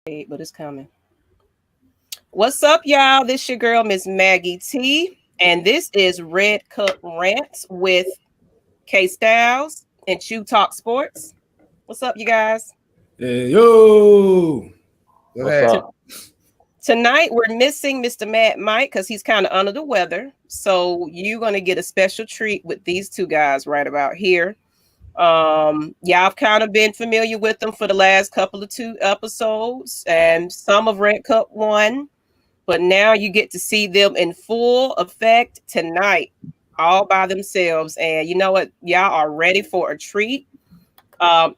But it's coming. What's up, y'all? This your girl, Miss Maggie T, and this is Red Cup Rants with K-Stylez and Chew Talk Sports. What's up, you guys? Yeah, yo. What's up? Tonight we're missing Mr. Mad Mike because he's kind of under the weather. So you're gonna get a special treat with these two guys right about here. Y'all have kind of been familiar with them for the last couple of two episodes and some of Red Cup 1, but now you get to see them in full effect tonight, all by themselves. And you know what? Y'all are ready for a treat.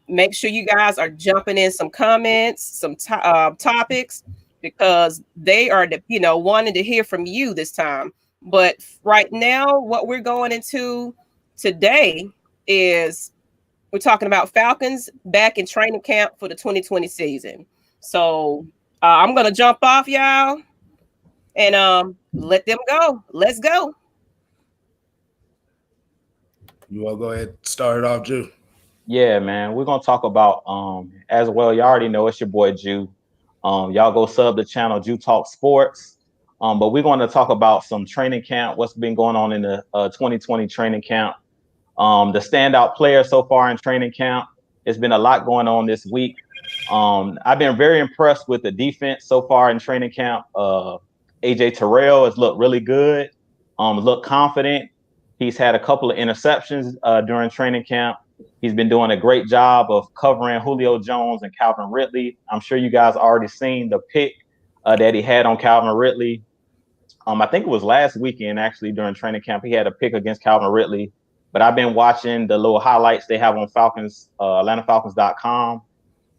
Make sure you guys are jumping in some comments, some topics, because they are, wanting to hear from you this time. But right now, what we're going into today is we're talking about Falcons back in training camp for the 2020 season. So I'm going to jump off, y'all, and let them go. Let's go. You want to go ahead and start it off, Jew? Yeah, man. We're gonna talk about as well. Y'all already know it's your boy Jew. Y'all go sub the channel Jew Talk Sports. But we're going to talk about some training camp, what's been going on in the 2020 training camp. The standout players so far in training camp. It's been a lot going on this week. I've been very impressed with the defense so far in training camp. AJ Terrell has looked really good. Looked confident. He's had a couple of interceptions during training camp. He's been doing a great job of covering Julio Jones and Calvin Ridley. I'm sure you guys already seen the pick that he had on Calvin Ridley. I think it was last weekend, actually, during training camp. He had a pick against Calvin Ridley. But I've been watching the little highlights they have on AtlantaFalcons.com.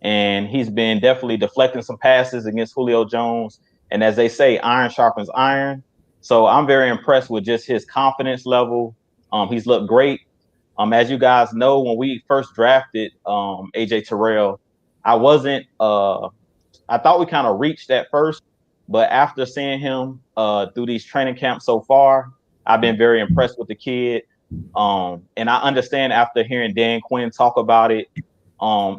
And he's been definitely deflecting some passes against Julio Jones. And as they say, iron sharpens iron. So I'm very impressed with just his confidence level. He's looked great. As you guys know, when we first drafted AJ Terrell, I thought we kind of reached at first, but after seeing him through these training camps so far, I've been very impressed with the kid. And I understand after hearing Dan Quinn talk about it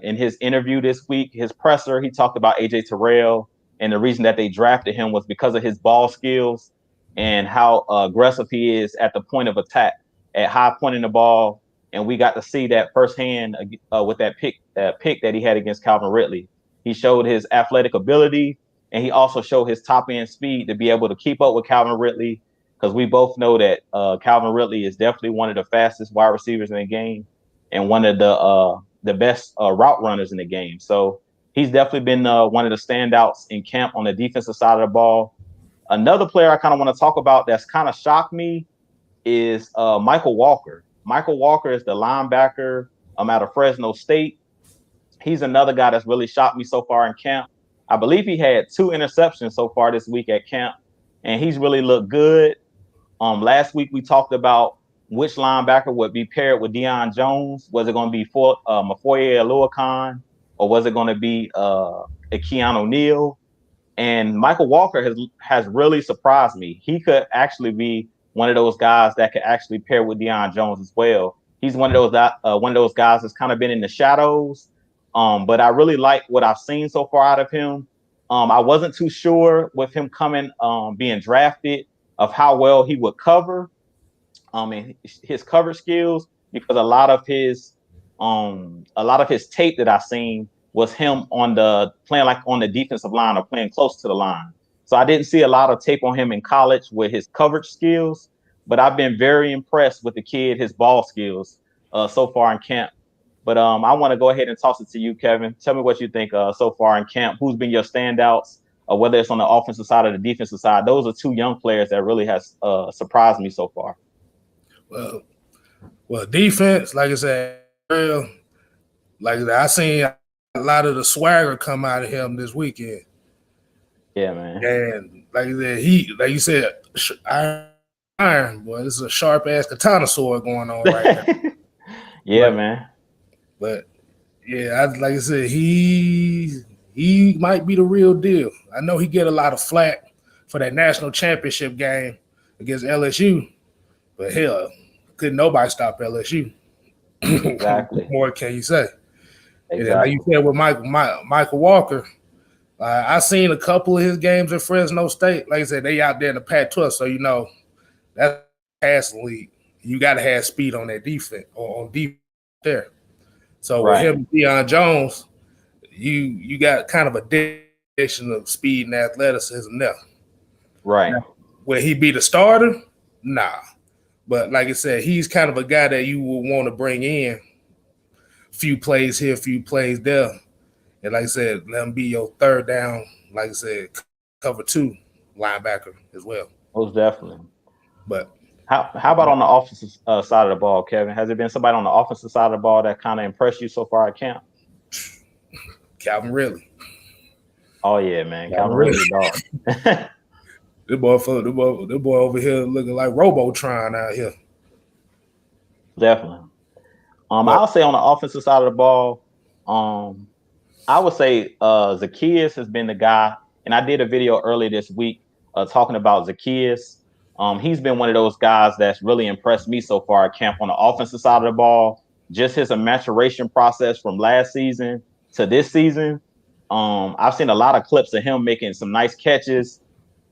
in his interview this week, his presser, he talked about AJ Terrell, and the reason that they drafted him was because of his ball skills and how aggressive he is at the point of attack, at high pointing the ball. And we got to see that firsthand with that pick that he had against Calvin Ridley. He showed his athletic ability, and he also showed his top end speed to be able to keep up with Calvin Ridley. Because we both know that Calvin Ridley is definitely one of the fastest wide receivers in the game, and one of the best route runners in the game. So he's definitely been one of the standouts in camp on the defensive side of the ball. Another player I kind of want to talk about that's kind of shocked me is Michael Walker. Michael Walker is the linebacker out of Fresno State. He's another guy that's really shocked me so far in camp. I believe he had 2 interceptions so far this week at camp, and he's really looked good. Last week we talked about which linebacker would be paired with Deion Jones. Was it going to be Mafoye Aluakon, or was it going to be Keanu Neal? And Michael Walker has really surprised me. He could actually be one of those guys that could actually pair with Deion Jones as well. He's one of those guys that's kind of been in the shadows. But I really like what I've seen so far out of him. I wasn't too sure with him coming, being drafted, of how well he would cover, and his coverage skills, because a lot of his tape that I've seen was him playing like on the defensive line or playing close to the line. So I didn't see a lot of tape on him in college with his coverage skills, but I've been very impressed with the kid, his ball skills so far in camp. But I want to go ahead and toss it to you, Kevin. Tell me what you think so far in camp. Who's been your standouts, whether it's on the offensive side or the defensive side? Those are 2 young players that really has surprised me so far. Well, defense, like I said, I seen a lot of the swagger come out of him this weekend. Yeah, man. And like you said, iron, boy, this is a sharp ass katana sword going on right now. Yeah, man. But yeah, like I said, he might be the real deal. I know he get a lot of flack for that national championship game against LSU, but hell, couldn't nobody stop LSU. Exactly. What more can you say? Exactly. And like you said with Michael Walker, I seen a couple of his games at Fresno State. Like I said, they out there in the Pac-12, so that's passing league. You got to have speed on that defense or on defense there. So with him and Deion Jones, you got kind of a definition of speed and athleticism there. Right. Now, will he be the starter? Nah. But like I said, he's kind of a guy that you will want to bring in. Few plays here, few plays there. And like I said, let him be your third down, like I said, cover 2 linebacker as well. Most definitely. But how about on the offensive side of the ball, Kevin? Has there been somebody on the offensive side of the ball that kind of impressed you so far at camp? Calvin Ridley. Oh yeah, man, Calvin Ridley, dog. The boy over here looking like Robotron out here. Definitely. I'll say on the offensive side of the ball, I would say Zacchaeus has been the guy, and I did a video earlier this week talking about Zacchaeus. He's been one of those guys that's really impressed me so far at camp on the offensive side of the ball. Just his maturation process from last season to this season. I've seen a lot of clips of him making some nice catches.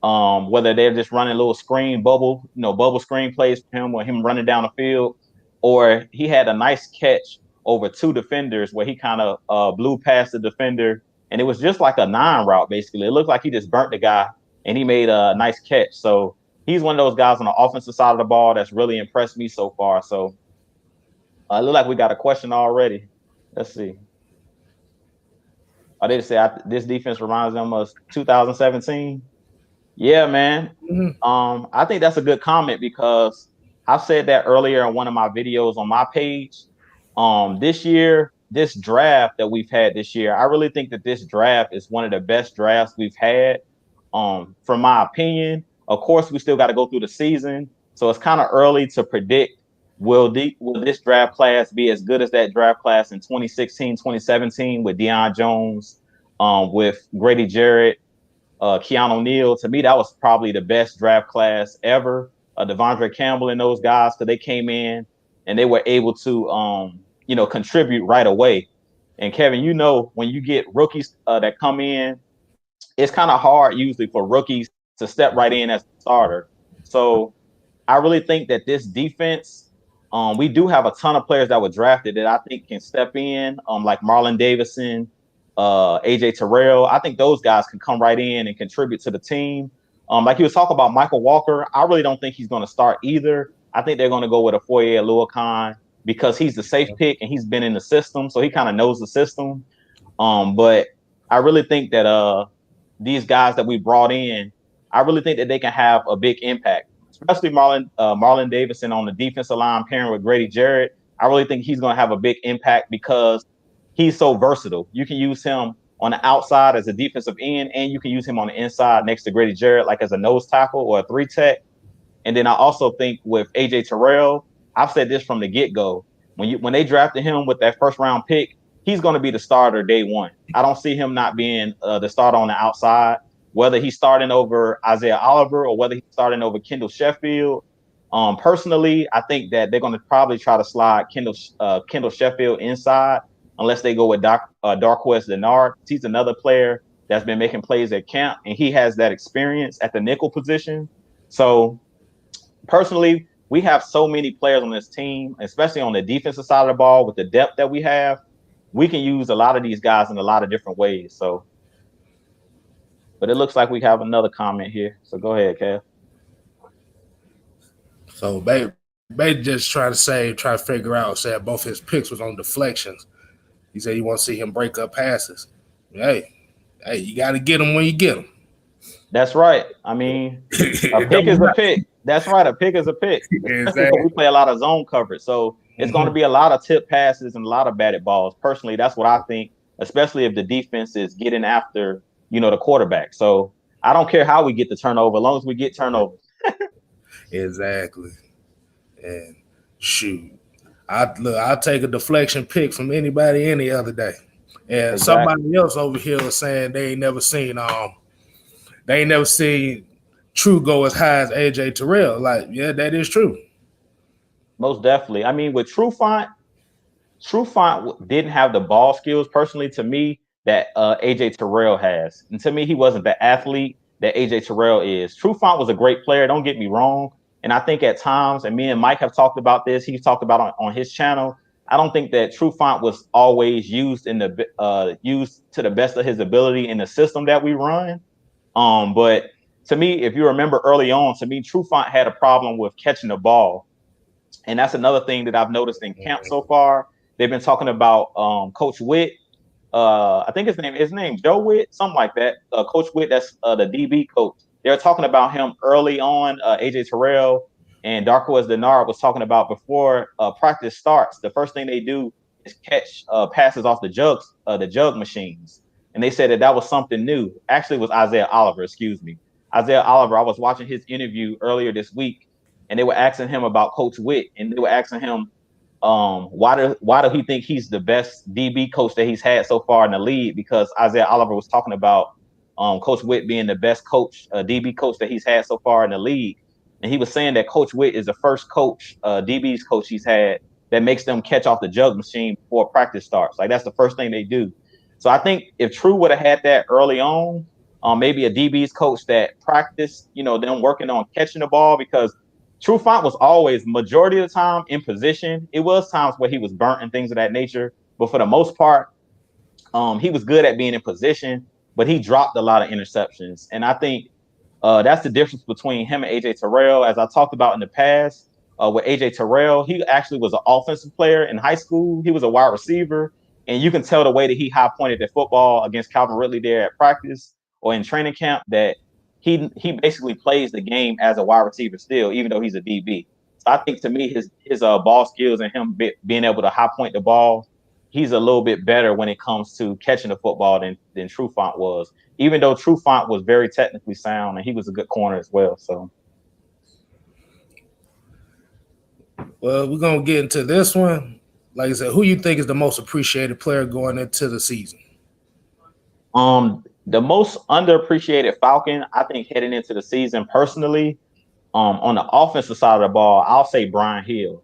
Whether they're just running little bubble screen plays for him or him running down the field, or he had a nice catch over 2 defenders where he kind of blew past the defender, and it was just like a 9 route, basically. It looked like he just burnt the guy, and he made a nice catch. So he's one of those guys on the offensive side of the ball that's really impressed me so far. So it look like we got a question already. Let's see. I did say this defense reminds them of 2017. Yeah, man. Mm-hmm. I think that's a good comment because I said that earlier in one of my videos on my page. This year, this draft that we've had this year, I really think that this draft is one of the best drafts we've had. From my opinion, of course, we still got to go through the season, so it's kind of early to predict will this draft class be as good as that draft class in 2016, 2017 with Deion Jones, with Grady Jarrett, Keanu Neal. To me, that was probably the best draft class ever. Devondre Campbell and those guys, because they came in and they were able to, contribute right away. And Kevin, when you get rookies that come in, it's kind of hard usually for rookies to step right in as a starter. So I really think that this defense, we do have a ton of players that were drafted that I think can step in, like Marlon Davidson, AJ Terrell. I think those guys can come right in and contribute to the team. Like you was talking about Michael Walker, I really don't think he's going to start either. I think they're going to go with a Foye Oluokun because he's the safe pick and he's been in the system, so he kind of knows the system. But I really think that these guys that we brought in, I really think that they can have a big impact, especially Marlon Davidson on the defensive line pairing with Grady Jarrett. I really think he's going to have a big impact because he's so versatile. You can use him on the outside as a defensive end, and you can use him on the inside next to Grady Jarrett, like as a nose tackle or a 3-tech. And then I also think with AJ Terrell, I've said this from the get-go. When they drafted him with that first-round pick, he's going to be the starter day one. I don't see him not being the starter on the outside, whether he's starting over Isaiah Oliver or whether he's starting over Kendall Sheffield. Personally, I think that they're going to probably try to slide Kendall Sheffield inside unless they go with Darqueze Dennard. He's another player that's been making plays at camp, and he has that experience at the nickel position. So personally, we have so many players on this team, especially on the defensive side of the ball with the depth that we have. We can use a lot of these guys in a lot of different ways. So, but it looks like we have another comment here. So go ahead, Kev. So Bay just try to figure out, said both his picks was on deflections. He said you want to see him break up passes. Hey, you got to get him when you get him. That's right. I mean, a pick is a pick. That's right. A pick is a pick. Exactly. We play a lot of zone coverage. So it's going to be a lot of tip passes and a lot of batted balls. Personally, that's what I think, especially if the defense is getting after, the quarterback. So I don't care how we get the turnover, as long as we get turnovers. Exactly. And shoot, I'll take a deflection pick from anybody any other day. And Somebody else over here was saying they ain't never seen True go as high as AJ Terrell. Like, yeah, that is true. Most definitely. I mean, with True Font didn't have the ball skills. Personally, to me, that AJ Terrell has. And to me, he wasn't the athlete that AJ Terrell is. Trufant was a great player, don't get me wrong. And I think at times, and me and Mike have talked about this, he's talked about on his channel, I don't think that Trufant was always used used to the best of his ability in the system that we run. But to me, if you remember early on, to me, Trufant had a problem with catching the ball. And that's another thing that I've noticed in camp so far. They've been talking about Coach Witt. I think his name Joe Witt, something like that. Coach Witt, that's the DB coach. They're talking about him early on. AJ Terrell and Darquez Denard was talking about before practice starts. The first thing they do is catch passes off the jug machines. And they said that was something new. Actually, it was Isaiah Oliver, excuse me. Isaiah Oliver, I was watching his interview earlier this week, and they were asking him about Coach Witt, and they were asking him, why do he think he's the best DB coach that he's had so far in the league? Because Isaiah Oliver was talking about Coach Witt being the best coach, DB coach that he's had so far in the league. And he was saying that Coach Witt is the first coach, DB's coach he's had that makes them catch off the jug machine before practice starts. Like, that's the first thing they do. So I think if True would have had that early on, maybe a DB's coach that practiced, them working on catching the ball, because Trufant was always, majority of the time, in position. It was times where he was burnt and things of that nature, but for the most part, he was good at being in position, but he dropped a lot of interceptions. And I think that's the difference between him and AJ Terrell. As I talked about in the past, with AJ Terrell, he actually was an offensive player in high school. He was a wide receiver, and you can tell the way that he high pointed the football against Calvin Ridley there at practice or in training camp that he basically plays the game as a wide receiver still, even though he's a DB. So I think, to me, his ball skills and him being able to high point the ball, he's a little bit better when it comes to catching the football than Trufant was. Even though Trufant was very technically sound and he was a good corner as well. So, well, we're gonna get into this one. Like I said, who you think is the most appreciated player going into the season? The most underappreciated Falcon, I think, heading into the season personally, on the offensive side of the ball, I'll say Brian Hill.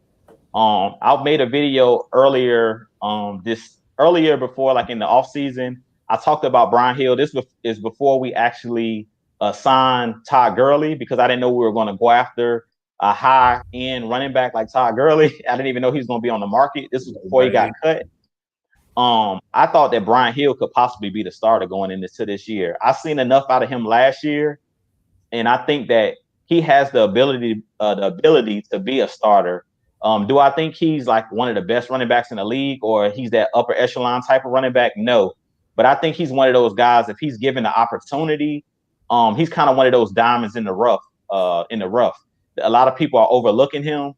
I made a video earlier before, like in the off season. I talked about Brian Hill. This is before we actually signed Todd Gurley, because I didn't know we were going to go after a high end running back like Todd Gurley. I didn't even know he was going to be on the market. This was before he got cut. I thought that Brian Hill could possibly be the starter going into this year. I've seen enough out of him last year, and I think that he has the ability to be a starter. Do I think he's like one of the best running backs in the league, or he's that upper echelon type of running back? No, but I think he's one of those guys, if he's given the opportunity, he's kind of one of those diamonds in the rough. A lot of people are overlooking him.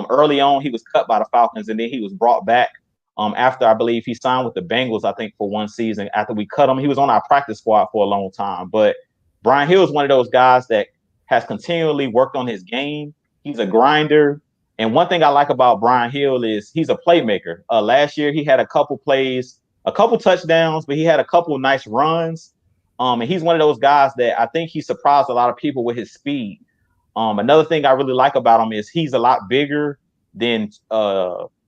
Early on, he was cut by the Falcons, and then he was brought back. After, I believe, he signed with the Bengals, I think, for one season. After we cut him, he was on our practice squad for a long time. But Brian Hill is one of those guys that has continually worked on his game. He's a grinder. And one thing I like about Brian Hill is he's a playmaker. Last year, he had a couple plays, a couple touchdowns, but he had a couple nice runs. And he's one of those guys that I think he surprised a lot of people with his speed. Another thing I really like about him is he's a lot bigger than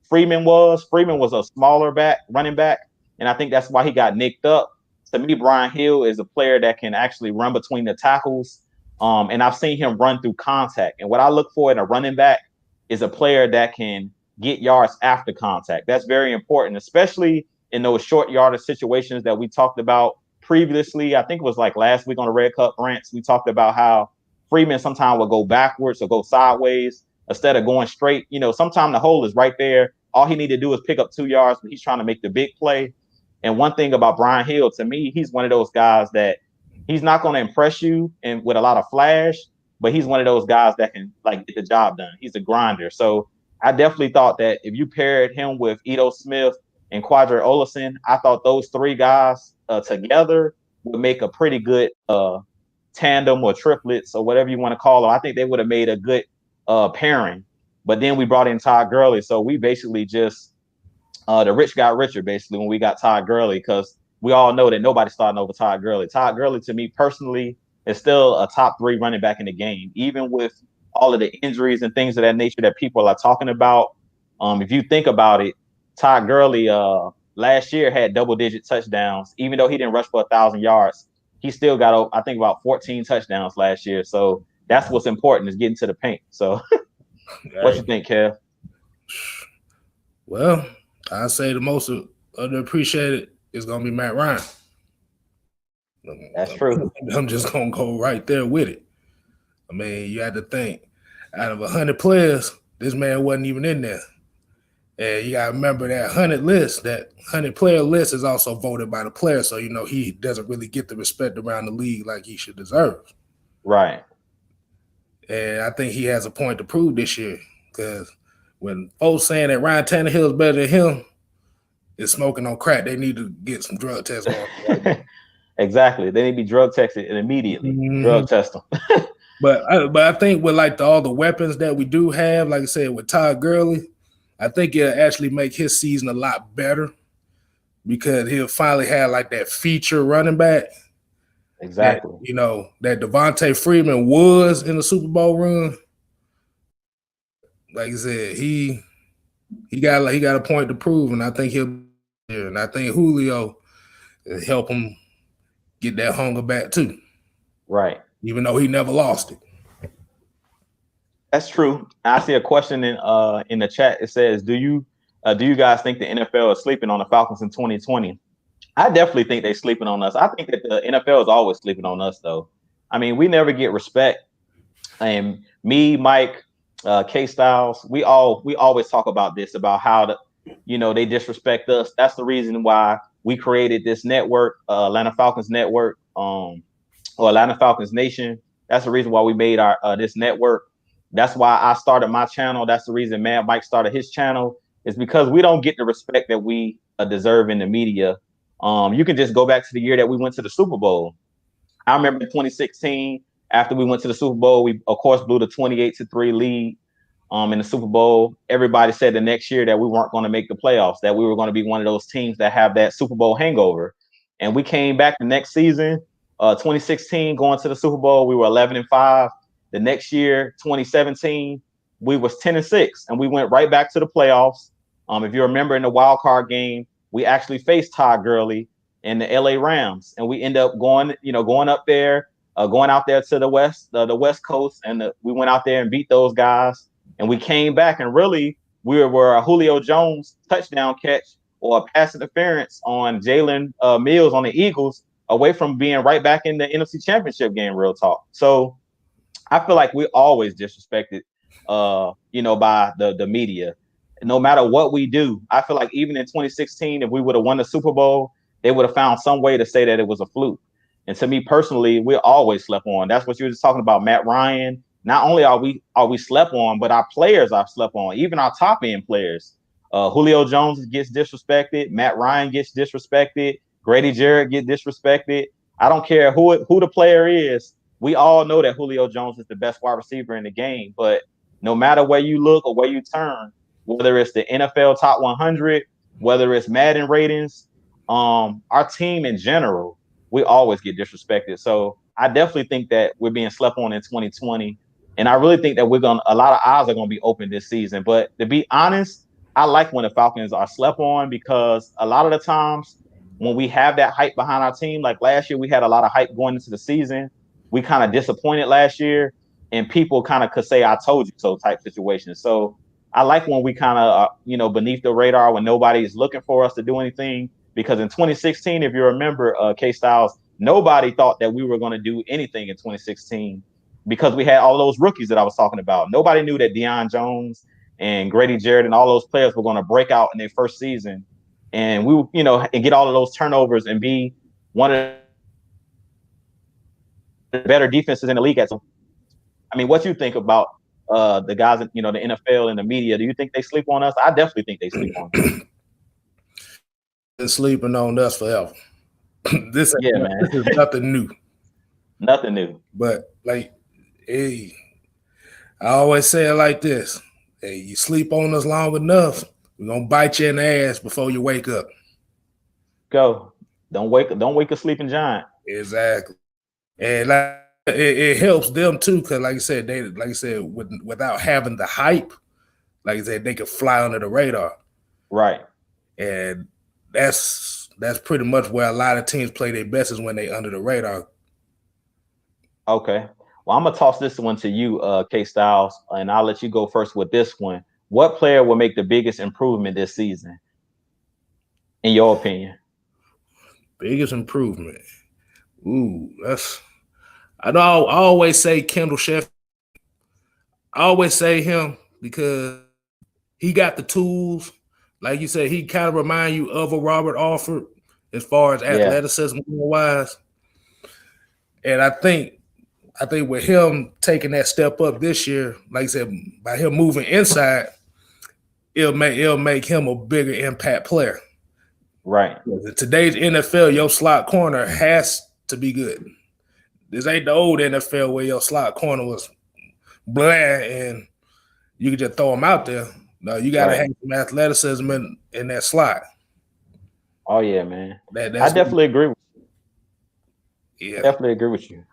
Freeman was. Freeman was a smaller running back, and I think that's why he got nicked up. To me, Brian Hill is a player that can actually run between the tackles, and I've seen him run through contact. And what I look for in a running back is a player that can get yards after contact. That's very important, especially in those short yardage situations that we talked about previously. I think it was like last week on the Red Cup Rants, we talked about how Freeman sometimes will go backwards or go sideways instead of going straight. Sometimes the hole is right there. All he need to do is pick up 2 yards, but he's trying to make the big play. And one thing about Brian Hill, to me, he's one of those guys that he's not going to impress you and with a lot of flash, but he's one of those guys that can like get the job done. He's a grinder. So I definitely thought that if you paired him with Ito Smith and Quadre Olesen, I thought those three guys together would make a pretty good tandem or triplets or whatever you want to call them. I think they would have made a good pairing. But then we brought in Todd Gurley. So we basically just the rich got richer, basically, when we got Todd Gurley, because we all know that nobody's starting over Todd Gurley. Todd Gurley, to me personally, is still a top 3 running back in the game, even with all of the injuries and things of that nature that people are talking about. If you think about it, Todd Gurley, last year had double-digit touchdowns. Even though he didn't rush for 1,000 yards, he still got, I think, about 14 touchdowns last year. So that's what's important, is getting to the paint. So what you think, Kev? Well, I say the most underappreciated is going to be Matt Ryan. That's true. I'm just going to go right there with it. I mean, you had to think, out of 100 players, this man wasn't even in there. And you got to remember that 100 player list is also voted by the player. So, you know, he doesn't really get the respect around the league like he should deserve. Right. And I think he has a point to prove this year, because when folks saying that Ryan Tannehill is better than him, is smoking on crack. They need to get some drug tests on. Exactly. They need to be drug tested immediately. Drug test them. But I think with like all the weapons that we do have, like I said, with Todd Gurley, I think it'll actually make his season a lot better, because he'll finally have like that feature running back. Exactly. That, you know, that Devontae Freeman was in the Super Bowl run. Like I said, he got a point to prove, and I think he'll. And I think Julio will help him get that hunger back too. Right. Even though he never lost it. That's true. I see a question in the chat. It says, do you guys think the NFL is sleeping on the Falcons in 2020? I definitely think they're sleeping on us. I think that the NFL is always sleeping on us, though. I mean, we never get respect. And me, Mike, K-Stylez, we always talk about this, about how they disrespect us. That's the reason why we created this network, Atlanta Falcons Network, or Atlanta Falcons Nation. That's the reason why we made our this network. That's why I started my channel. That's the reason Mike started his channel. It's because we don't get the respect that we deserve in the media. You can just go back to the year that we went to the Super Bowl. I remember in 2016, after we went to the Super Bowl, we of course blew the 28-3 lead in the Super Bowl. Everybody said the next year that we weren't going to make the playoffs, that we were going to be one of those teams that have that Super Bowl hangover. And we came back the next season, 2016, going to the Super Bowl. We were 11-5. The next year, 2017, we was 10-6, and we went right back to the playoffs. If you remember, in the wild card game, we actually faced Todd Gurley and the LA Rams, and we end up going out there to the West Coast, and we went out there and beat those guys. And we came back, and really we were a Julio Jones touchdown catch or a pass interference on Jalen Mills on the Eagles away from being right back in the NFC Championship game, real talk. So I feel like we always disrespected, by the media. No matter what we do, I feel like even in 2016, if we would have won the Super Bowl, they would have found some way to say that it was a fluke. And to me personally, we're always slept on. That's what you were just talking about, Matt Ryan. Not only are we slept on, but our players are slept on, even our top end players. Julio Jones gets disrespected. Matt Ryan gets disrespected. Grady Jarrett gets disrespected. I don't care who the player is. We all know that Julio Jones is the best wide receiver in the game. But no matter where you look or where you turn, whether it's the NFL Top 100, whether it's Madden ratings, our team in general, we always get disrespected. So I definitely think that we're being slept on in 2020. And I really think that a lot of eyes are going to be open this season. But to be honest, I like when the Falcons are slept on, because a lot of the times when we have that hype behind our team, like last year, we had a lot of hype going into the season. We kind of disappointed last year, and people kind of could say, I told you so type situation. So I like when we kind of, beneath the radar, when nobody is looking for us to do anything. Because in 2016, if you remember, K-Stylez, nobody thought that we were going to do anything in 2016, because we had all those rookies that I was talking about. Nobody knew that Deion Jones and Grady Jarrett and all those players were going to break out in their first season. And we, and get all of those turnovers and be one of the better defenses in the league. I mean, what you think about the guys, the NFL and the media? Do you think they sleep on us? I definitely think they sleep on us. They're sleeping on us forever. This is nothing new. Nothing new. But hey, I always say it like this: hey, you sleep on us long enough, we're gonna bite you in the ass before you wake up. Go. Don't wake a sleeping giant. Exactly. And it helps them too, because like I said, without having the hype, like I said, they could fly under the radar. Right. And that's pretty much where a lot of teams play their best is when they under the radar. Okay. Well, I'm gonna toss this one to you, K-Stylez, and I'll let you go first with this one. What player will make the biggest improvement this season, in your opinion? Biggest improvement. Ooh, I always say Kendall Sheffield. I always say him because he got the tools. Like you said, he kind of remind you of a Robert Alford as far as athleticism wise. And I think with him taking that step up this year, like I said, by him moving inside, it'll make him a bigger impact player. Right. In today's NFL, your slot corner has to be good. This ain't the old NFL where your slot corner was bland and you could just throw him out there. No, you got to have some athleticism in that slot. Oh yeah, man. I definitely agree with you. Yeah. Definitely agree with you.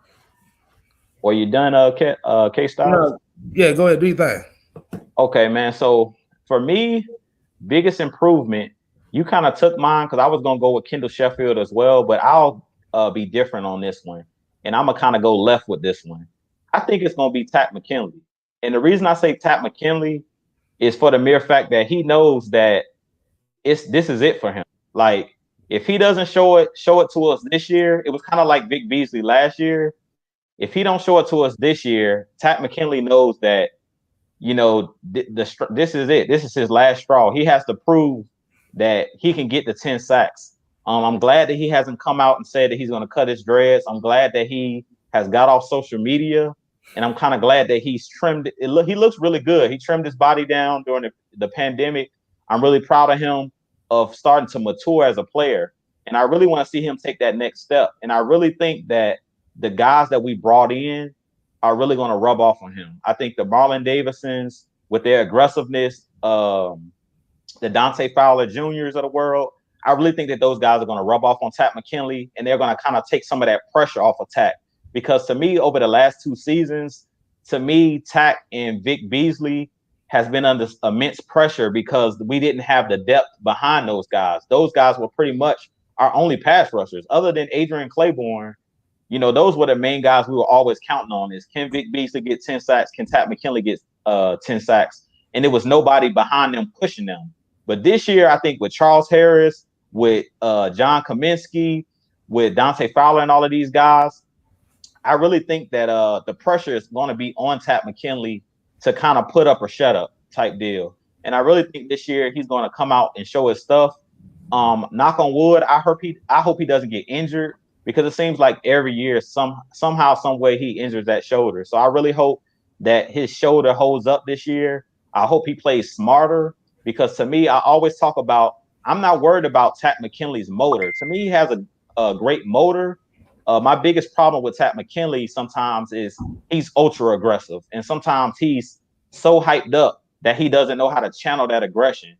Well, you done, K-Stylez? Yeah, go ahead. Do your thing. Okay, man. So for me, biggest improvement, you kind of took mine because I was gonna go with Kendall Sheffield as well, but I'll be different on this one, and I'm gonna kind of go left with this one. I think it's gonna be Takk McKinley, and the reason I say Takk McKinley is for the mere fact that he knows that this is it for him. Like if he doesn't show it to us this year, it was kind of like Vic Beasley last year. If he don't show it to us this year, Takk McKinley knows that, you know, this is it. This is his last straw. He has to prove that he can get the 10 sacks. I'm glad that he hasn't come out and said that he's going to cut his dreads. I'm glad that he has got off social media, and I'm kind of glad that he's trimmed it. He looks really good. He trimmed his body down during the pandemic. I'm really proud of him of starting to mature as a player, and I really want to see him take that next step. And I really think that the guys that we brought in are really going to rub off on him. I think the Marlon Davisons, with their aggressiveness, the Dante Fowler Juniors of the world, I really think that those guys are going to rub off on Takk McKinley, and they're going to kind of take some of that pressure off of Takk. Because to me, over the last 2 seasons, to me, Takk and Vic Beasley has been under immense pressure because we didn't have the depth behind those guys. Those guys were pretty much our only pass rushers, other than Adrian Claiborne. You know, those were the main guys we were always counting on. Is can Vic Beasley get 10 sacks? Can Takk McKinley get 10 sacks? And there was nobody behind them pushing them. But this year, I think with Charles Harris, with John Kaminsky, with Dante Fowler and all of these guys, I really think that the pressure is going to be on Takk McKinley to kind of put up or shut up type deal. And I really think this year he's going to come out and show his stuff. Knock on wood, I hope he doesn't get injured, because it seems like every year somehow, some way he injures that shoulder. So I really hope that his shoulder holds up this year. I hope he plays smarter, because to me, I always talk about, I'm not worried about Takk McKinley's motor. To me, he has a great motor. My biggest problem with Takk McKinley sometimes is he's ultra aggressive, and sometimes he's so hyped up that he doesn't know how to channel that aggression.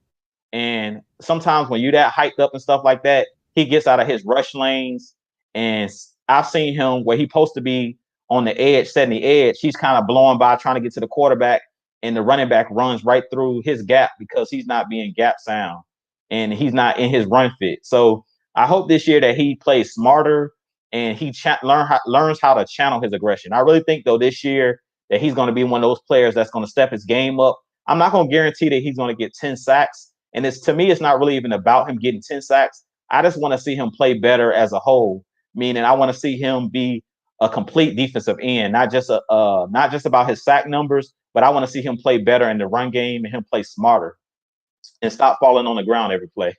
And sometimes when you're that hyped up and stuff like that, he gets out of his rush lanes. And I've seen him where he's supposed to be on the edge, setting the edge. He's kind of blowing by, trying to get to the quarterback, and the running back runs right through his gap because he's not being gap sound and he's not in his run fit. So I hope this year that he plays smarter and he learns how to channel his aggression. I really think, though, this year that he's going to be one of those players that's going to step his game up. I'm not going to guarantee that he's going to get 10 sacks. And to me, it's not really even about him getting 10 sacks. I just want to see him play better as a whole, meaning I want to see him be a complete defensive end, not just about his sack numbers, but I want to see him play better in the run game and him play smarter and stop falling on the ground every play.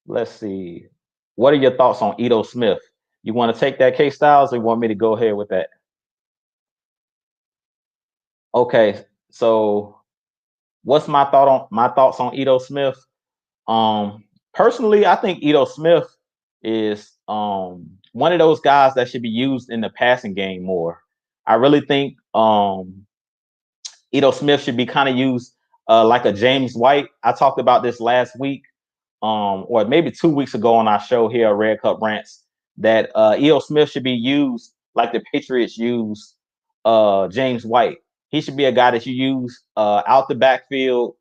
Let's see. What are your thoughts on Ito Smith? You want to take that, K-Stylez, or you want me to go ahead with that? Okay, so what's my thoughts on Ito Smith? Personally, I think Ito Smith is one of those guys that should be used in the passing game more. I really think Ito Smith should be kind of used like a James White. I talked about this last week, or maybe 2 weeks ago on our show here at Red Cup Rants, that Ito Smith should be used like the Patriots use James White. He should be a guy that you use out the backfield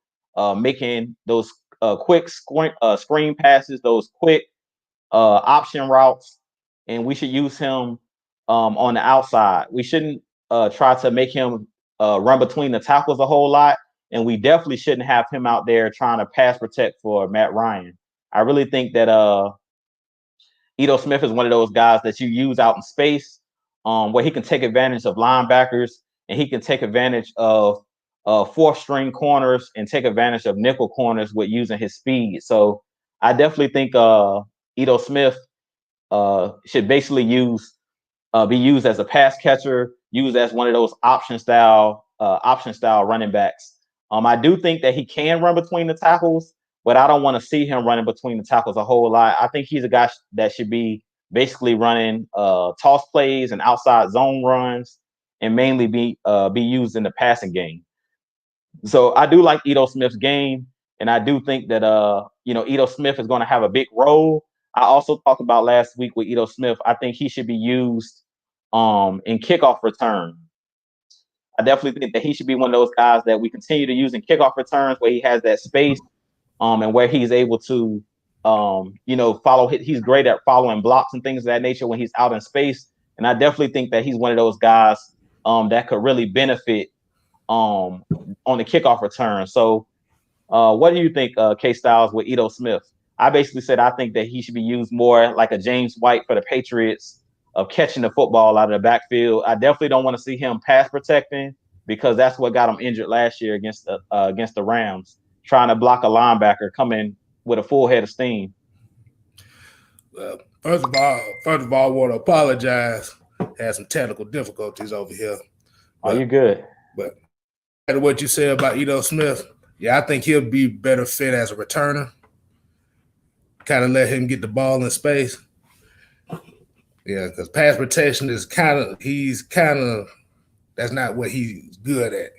making those quick screen passes, those quick option routes, and we should use him on the outside. We shouldn't try to make him run between the tackles a whole lot, and we definitely shouldn't have him out there trying to pass protect for Matt Ryan. I really think that Ito Smith is one of those guys that you use out in space, where he can take advantage of linebackers and he can take advantage of fourth string corners and take advantage of nickel corners with using his speed. So I definitely think Ito Smith should basically be used as a pass catcher, used as one of those option style running backs. I do think that he can run between the tackles, but I don't want to see him running between the tackles a whole lot. I think he's a guy that should be basically running toss plays and outside zone runs, and mainly be used in the passing game. So I do like Ito Smith's game, and I do think that Ito Smith is going to have a big role. I also talked about last week with Ito Smith. I think he should be used in kickoff return. I definitely think that he should be one of those guys that we continue to use in kickoff returns, where he has that space, and where he's able to, follow. He's great at following blocks and things of that nature when he's out in space. And I definitely think that he's one of those guys that could really benefit on the kickoff return. So, what do you think, K-Stylez, with Ito Smith? I basically said I think that he should be used more like a James White for the Patriots, of catching the football out of the backfield. I definitely don't want to see him pass protecting, because that's what got him injured last year against the Rams, trying to block a linebacker coming with a full head of steam. First of all, I want to apologize. Had some technical difficulties over here. Are you good? But what you said about Ito Smith, yeah, I think he'll be better fit as a returner. Kind of let him get the ball in space. Yeah, because pass protection is that's not what he's good at.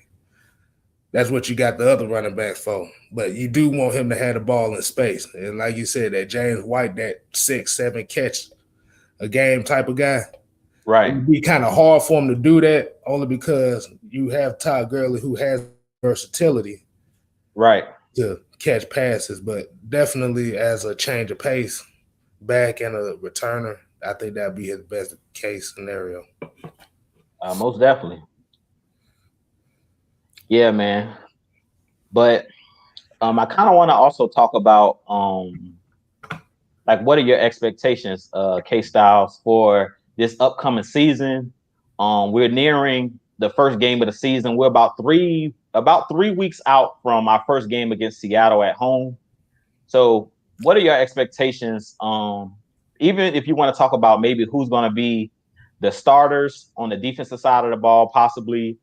That's what you got the other running backs for. But you do want him to have the ball in space. And like you said, that James White, that 6-7 catch a game type of guy. Right. It'd be kind of hard for him to do that, only because you have Todd Gurley, who has versatility, right, to catch passes. But definitely as a change of pace back and a returner, I think that'd be his best case scenario. Most definitely. Yeah, man. But I kind of want to also talk about what are your expectations, K-Stylez, for this upcoming season? We're nearing the first game of the season. We're about 3 weeks out from our first game against Seattle at home. So what are your expectations? Even if you want to talk about maybe who's going to be the starters on the defensive side of the ball, possibly,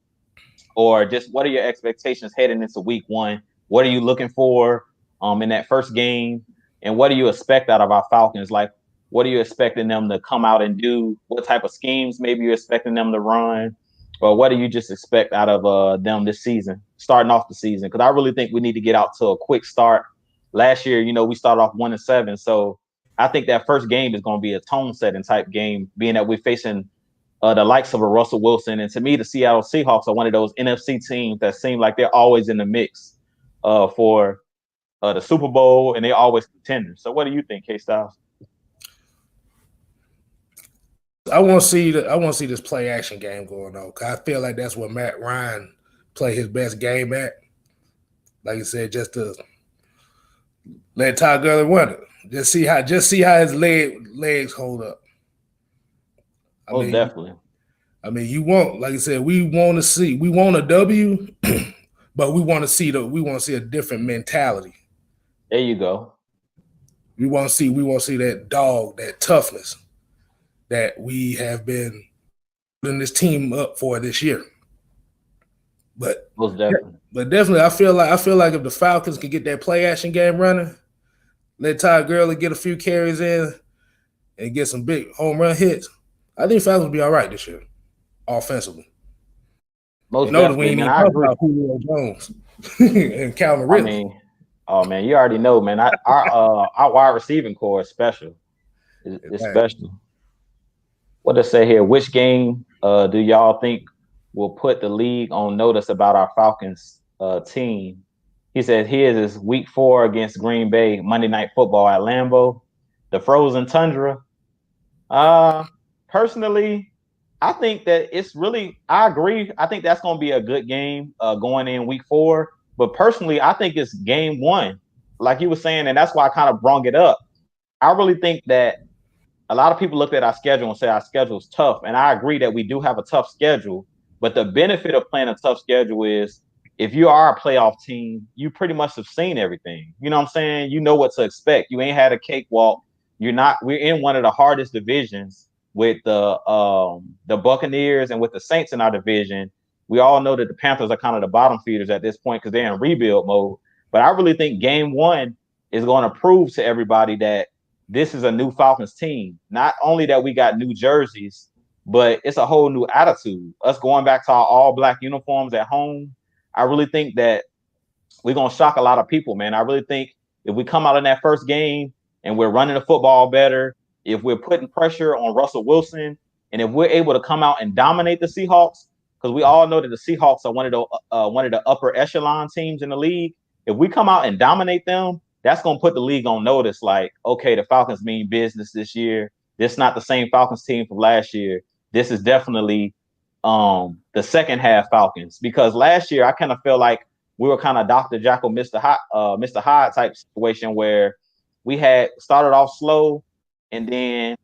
or just what are your expectations heading into week 1? What are you looking for in that first game? And what do you expect out of our Falcons? Like, what are you expecting them to come out and do? What type of schemes maybe you're expecting them to run? Or what do you just expect out of them this season, starting off the season? Because I really think we need to get out to a quick start. Last year, we started off 1-7. So I think that first game is going to be a tone-setting type game, being that we're facing the likes of a Russell Wilson. And to me, the Seattle Seahawks are one of those NFC teams that seem like they're always in the mix for the Super Bowl, and they're always contenders. So what do you think, K-Stylez? I want to see this play action game going on, because I feel like that's what Matt Ryan play his best game at. Like I said, just to let Todd Gurley run it. Just see how his legs hold up. Definitely. I mean, like I said, we want a W, but we want to see a different mentality. There you go. We want to see that dog, that toughness that we have been putting this team up for this year. But most definitely. But definitely, I feel like if the Falcons can get that play action game running, let Todd Gurley get a few carries in and get some big home run hits, I think Falcons will be all right this year, offensively. Most definitely, man. I agree. About Julio Jones and Calvin Ridley. I mean, oh man, you already know, man. Our wide receiving core is special. It's special. What to say here? Which game do y'all think will put the league on notice about our Falcons team? He said his is week 4 against Green Bay, Monday Night Football at Lambeau, the frozen tundra. Uh, Personally, I think that it's really. I agree. I think that's going to be a good game going in week 4. But personally, I think it's game 1, like you were saying, and that's why I kind of brung it up. I really think that a lot of people look at our schedule and say our schedule is tough, and I agree that we do have a tough schedule. But the benefit of playing a tough schedule is if you are a playoff team, you pretty much have seen everything. You know what I'm saying? You know what to expect. You ain't had a cakewalk. You're not. We're in one of the hardest divisions with the Buccaneers and with the Saints in our division. We all know that the Panthers are kind of the bottom feeders at this point because they're in rebuild mode. But I really think game 1 is going to prove to everybody that this is a new Falcons team. Not only that we got new jerseys, but it's a whole new attitude. Us going back to our all-black uniforms at home, I really think that we're going to shock a lot of people, man. I really think if we come out in that first game and we're running the football better, if we're putting pressure on Russell Wilson, and if we're able to come out and dominate the Seahawks, because we all know that the Seahawks are one of the upper echelon teams in the league. If we come out and dominate them, that's going to put the league on notice. Like, okay, the Falcons mean business this year. This is not the same Falcons team from last year. This is definitely the second half Falcons, because last year I kind of feel like we were kind of Dr. Jekyll, Mr. Hyde type situation where we had started off slow, and then,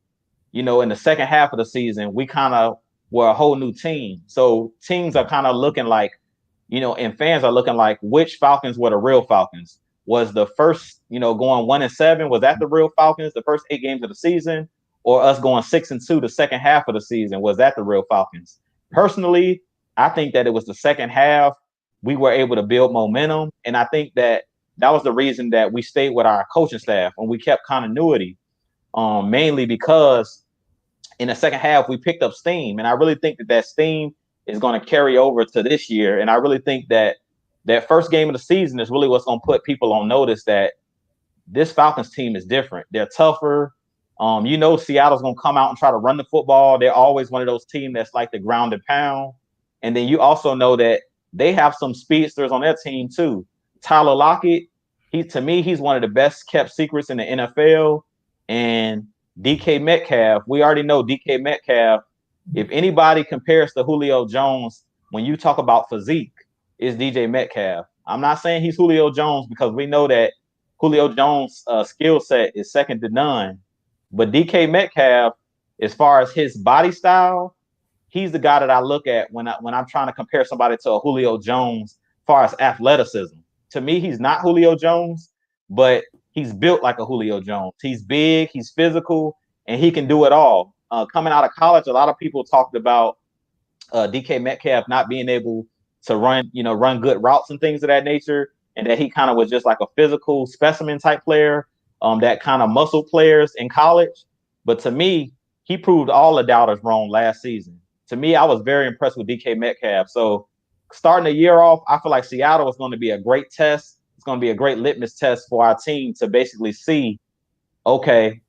you know, in the second half of the season, we kind of were a whole new team. So teams are kind of looking like, you know, and fans are looking like, which Falcons were the real Falcons? Was the first, you know, going 1-7, was that the real Falcons, the first 8 games of the season? Or us going 6-2 the second half of the season, was that the real Falcons? Personally, I think that it was the second half. We were able to build momentum. And I think that that was the reason that we stayed with our coaching staff and we kept continuity, mainly because in the second half, we picked up steam. And I really think that that steam is going to carry over to this year. And I really think that that first game of the season is really what's going to put people on notice that this Falcons team is different. They're tougher. You know, Seattle's going to come out and try to run the football. They're always one of those teams that's like the ground and pound. And then you also know that they have some speedsters on their team too. Tyler Lockett, to me, he's one of the best kept secrets in the NFL. And DK Metcalf, we already know DK Metcalf. If anybody compares to Julio Jones, when you talk about physique, is DJ Metcalf. I'm not saying he's Julio Jones because we know that Julio Jones' skill set is second to none. But DK Metcalf, as far as his body style, he's the guy that I look at when I'm trying to compare somebody to a Julio Jones as far as athleticism. To me, he's not Julio Jones, but he's built like a Julio Jones. He's big, he's physical, and he can do it all. Coming out of college, a lot of people talked about DK Metcalf not being able to run good routes and things of that nature, and that he kind of was just like a physical specimen type player, that kind of muscle players in college. But to me, he proved all the doubters wrong last season. To me, I was very impressed with DK Metcalf. So starting the year off, I feel like Seattle is going to be a great test. It's going to be a great litmus test for our team to basically see, okay,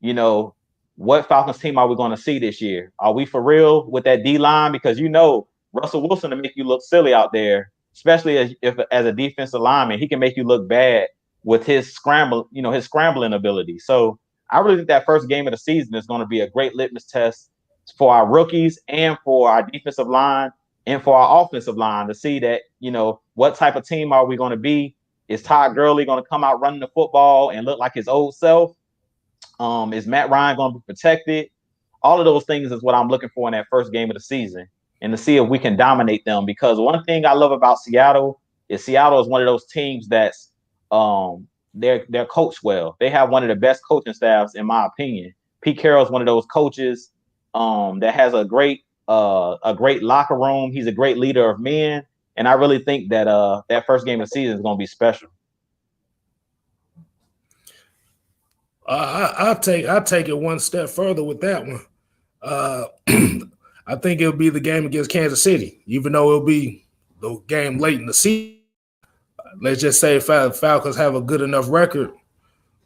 you know, what Falcons team are we going to see this year? Are we for real with that D-line? Because, you know, Russell Wilson to make you look silly out there, especially as a defensive lineman. He can make you look bad with his scrambling ability. So I really think that first game of the season is going to be a great litmus test for our rookies and for our defensive line and for our offensive line to see that, you know, what type of team are we going to be? Is Todd Gurley going to come out running the football and look like his old self? Is Matt Ryan going to be protected? All of those things is what I'm looking for in that first game of the season, and to see if we can dominate them. Because one thing I love about Seattle is one of those teams that's they're coached well. They have one of the best coaching staffs, in my opinion. Pete Carroll is one of those coaches that has a great locker room. He's a great leader of men, and I really think that that first game of the season is going to be special. I'll take it one step further with that one. I think it'll be the game against Kansas City, even though it'll be the game late in the season. Let's just say Falcons have a good enough record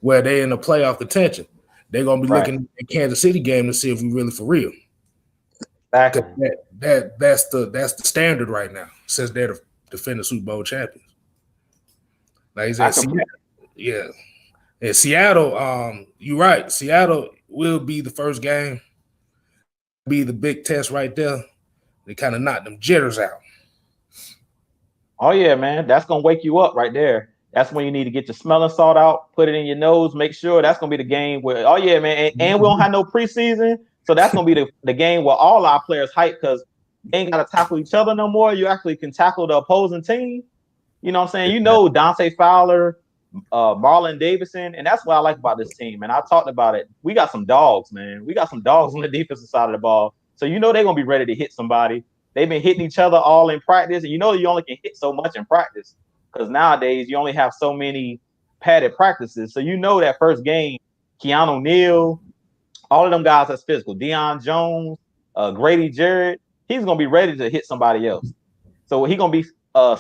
where they're in the playoff contention. They're going to be looking at Kansas City game to see if we're really for real. Exactly. That's the standard right now, since they're the defending Super Bowl champions. Like he said, yeah. In Seattle, you're right. Seattle will be the first game, be the big test right there. They kind of knock them jitters out. Oh yeah, man, that's gonna wake you up right there. That's when you need to get your smelling salt out, put it in your nose, make sure that's gonna be the game where. Oh yeah, man, and we don't have no preseason, so that's gonna be the game where all our players hype because they ain't gotta tackle each other no more. You actually can tackle the opposing team. You know what I'm saying? You know Dante Fowler, Marlon Davidson, and that's what I like about this team. And I talked about it. We got some dogs, man. We got some dogs on the defensive side of the ball. So you know they're gonna be ready to hit somebody. They've been hitting each other all in practice, and you know you only can hit so much in practice because nowadays you only have so many padded practices. So you know that first game, Keanu Neal, all of them guys that's physical. Deion Jones, Grady Jarrett, he's gonna be ready to hit somebody else. So he's gonna be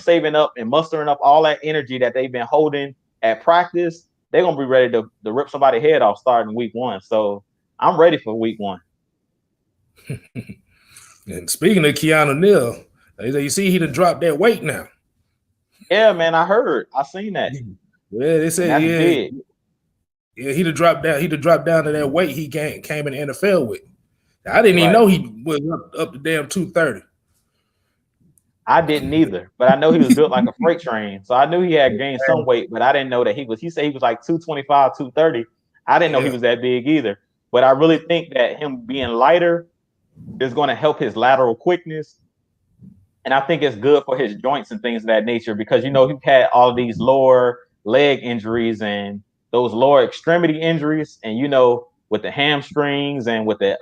saving up and mustering up all that energy that they've been holding at practice. They're gonna be ready to rip somebody's head off starting week 1. So I'm ready for week 1. And speaking of Keanu Neal, you see he done dropped that weight now. Yeah, man, I heard. I seen that. Yeah, they said big. Yeah, he'd have dropped down. He'd have dropped down to that weight he came in the NFL with. I didn't even know he was up to damn 230. I didn't either, but I know he was built like a freight train. So I knew he had gained some weight, but I didn't know that he said he was like 225, 230. I didn't know he was that big either. But I really think that him being lighter is going to help his lateral quickness. And I think it's good for his joints and things of that nature because, you know, he had all of these lower leg injuries and those lower extremity injuries. And, you know, with the hamstrings and with the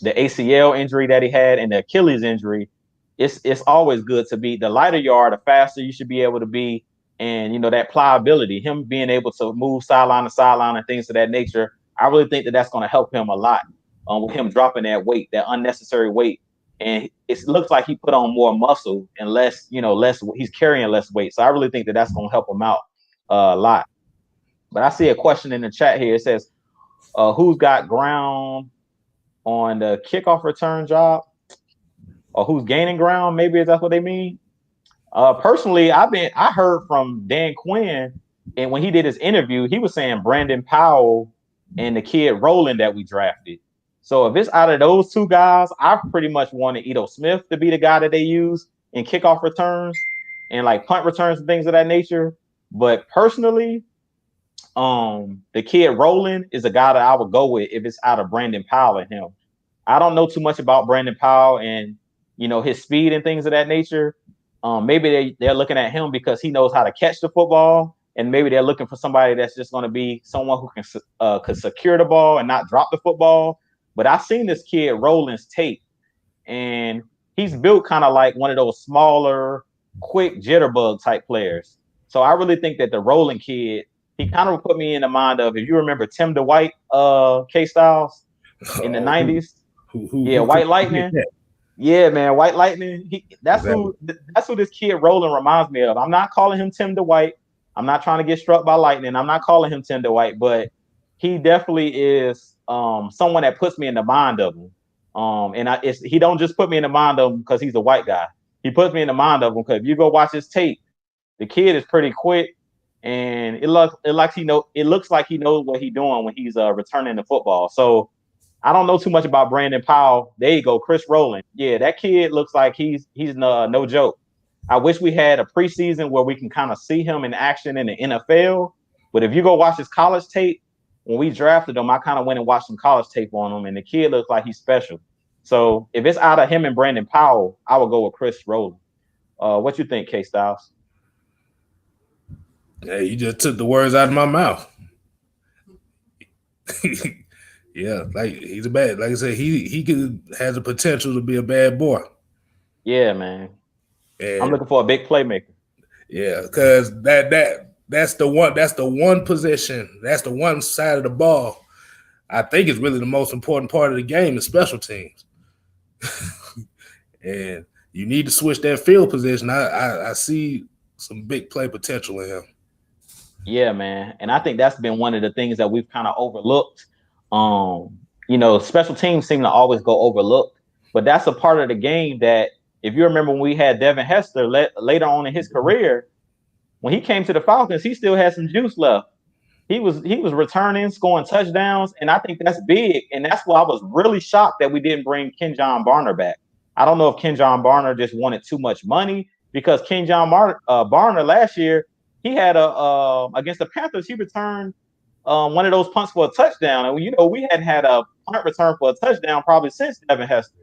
ACL injury that he had and the Achilles injury, it's always good to be the lighter you are, the faster you should be able to be. And, you know, that pliability, him being able to move sideline to sideline and things of that nature, I really think that that's going to help him a lot with him dropping that weight, that unnecessary weight. And it looks like he put on more muscle and less, he's carrying less weight. So I really think that that's going to help him out a lot. But I see a question in the chat here. It says, who's got ground on the kickoff return job? Or who's gaining ground? Maybe that's what they mean. Personally, I heard from Dan Quinn, and when he did his interview, he was saying Brandon Powell and the kid Roland that we drafted. So if it's out of those two guys, I pretty much wanted Ito Smith to be the guy that they use in kickoff returns and like punt returns and things of that nature. But personally, the kid Roland is a guy that I would go with if it's out of Brandon Powell and him. I don't know too much about Brandon Powell and, you know, his speed and things of that nature. Maybe they're looking at him because he knows how to catch the football. And maybe they're looking for somebody that's just going to be someone who can secure the ball and not drop the football. But I've seen this kid Roland's tape, and he's built kind of like one of those smaller, quick jitterbug type players. So I really think that the Roland kid, he kind of put me in the mind of, if you remember Tim DeWhite, K-Stylez in the 90s. White Lightning. Yeah, man, White Lightning. That's who this kid Roland reminds me of. I'm not calling him Tim DeWhite. I'm not trying to get struck by lightning. I'm not calling him Tim DeWhite, but he definitely is someone that puts me in the mind of him. He don't just put me in the mind of him because he's a white guy. He puts me in the mind of him because if you go watch his tape, the kid is pretty quick, and it looks like he knows what he's doing when he's returning the football. So I don't know too much about Brandon Powell. There you go, Chris Rowland. Yeah, that kid looks like he's no joke. I wish we had a preseason where we can kind of see him in action in the NFL. But if you go watch his college tape, when we drafted him, I kind of went and watched some college tape on him, and the kid looks like he's special. So if it's out of him and Brandon Powell, I would go with Chris Rowland. What you think, K-Stylez? Yeah, you just took the words out of my mouth. Yeah, like he's a bad. Like I said, he has the potential to be a bad boy. Yeah, man. And I'm looking for a big playmaker. Yeah, because that's the one position. That's the one side of the ball. I think is really the most important part of the game is special teams. And you need to switch that field position. I see some big play potential in him. Yeah, man. And I think that's been one of the things that we've kind of overlooked. Special teams seem to always go overlooked, but that's a part of the game that, if you remember when we had Devin Hester later on in his career, when he came to the Falcons, he still had some juice left. He was returning, scoring touchdowns, and I think that's big. And that's why I was really shocked that we didn't bring Kenjon Barner back. I don't know if Kenjon Barner just wanted too much money, because Kenjon Barner last year, he had against the Panthers, he returned one of those punts for a touchdown. And we hadn't had a punt return for a touchdown probably since Devin Hester.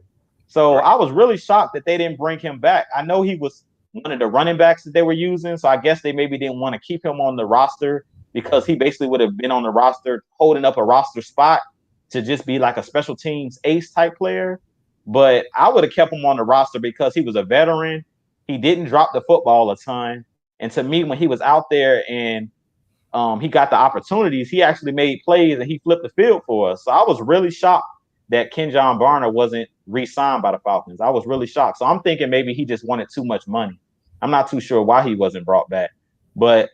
So I was really shocked that they didn't bring him back. I know he was one of the running backs that they were using, so I guess they maybe didn't want to keep him on the roster, because he basically would have been on the roster holding up a roster spot to just be like a special teams ace type player. But I would have kept him on the roster because he was a veteran. He didn't drop the football a ton. And to me, when he was out there and he got the opportunities, he actually made plays and he flipped the field for us. So I was really shocked that Kenjon Barner wasn't re-signed by the Falcons. I was really shocked. So I'm thinking maybe he just wanted too much money. I'm not too sure why he wasn't brought back. But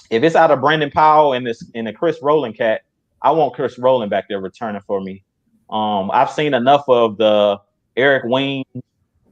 if it's out of Brandon Powell and the Chris Rowland cat, I want Chris Rowland back there returning for me. I've seen enough of the Eric Wing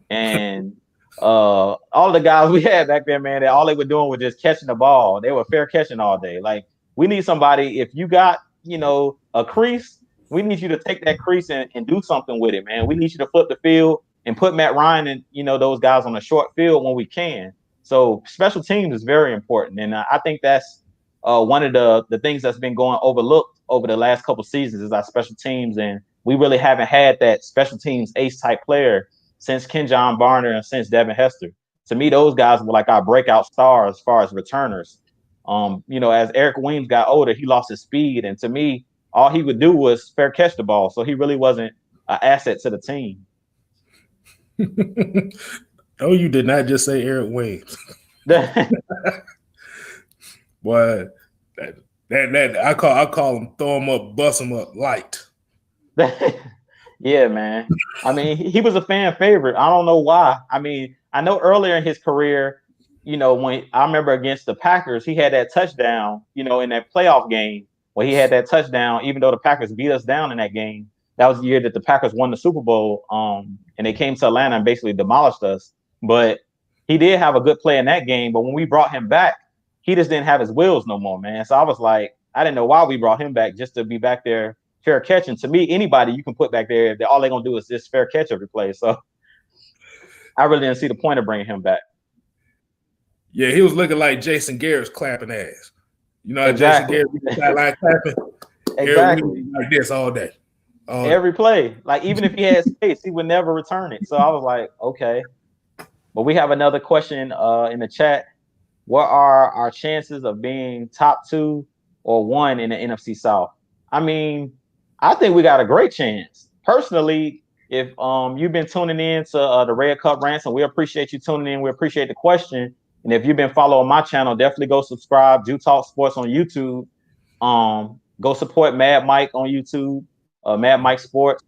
and all the guys we had back there, man, that all they were doing was just catching the ball. They were fair catching all day. Like, we need somebody, if you got, a crease, we need you to take that crease and do something with it, man. We need you to flip the field and put Matt Ryan and, those guys on a short field when we can. So special teams is very important. And I think that's one of the things that's been going overlooked over the last couple seasons is our special teams. And we really haven't had that special teams ace type player since Kenjon Barner and since Devin Hester. To me, those guys were like our breakout stars as far as returners. As Eric Weems got older, he lost his speed. And to me, all he would do was fair catch the ball. So he really wasn't an asset to the team. No, you did not just say Eric Weems. Boy, that I call him throw him up, bust him up light. Yeah, man. I mean, he was a fan favorite. I don't know why. I mean, I know earlier in his career, when I remember against the Packers, he had that touchdown, in that playoff game where he had that touchdown, even though the Packers beat us down in that game. That was the year that the Packers won the Super Bowl, and they came to Atlanta and basically demolished us. But he did have a good play in that game. But when we brought him back, he just didn't have his wheels no more, man. So I was like, I didn't know why we brought him back, just to be back there fair catching. To me, anybody you can put back there, all they're going to do is just fair catch every play. So I really didn't see the point of bringing him back. Yeah, he was looking like Jason Garrett's clapping ass. Exactly. Jason Garrett sideline clapping. Exactly. Like this all day. Every play. Like, even if he had space, he would never return it. So I was like, okay. But we have another question in the chat. What are our chances of being top 2 or 1 in the NFC South? I mean, I think we got a great chance. Personally, if you've been tuning in to the Red Cup Rants, and we appreciate you tuning in. We appreciate the question. And if you've been following my channel, definitely go subscribe. Do Talk Sports on YouTube. Go support Mad Mike on YouTube, Mad Mike Sports.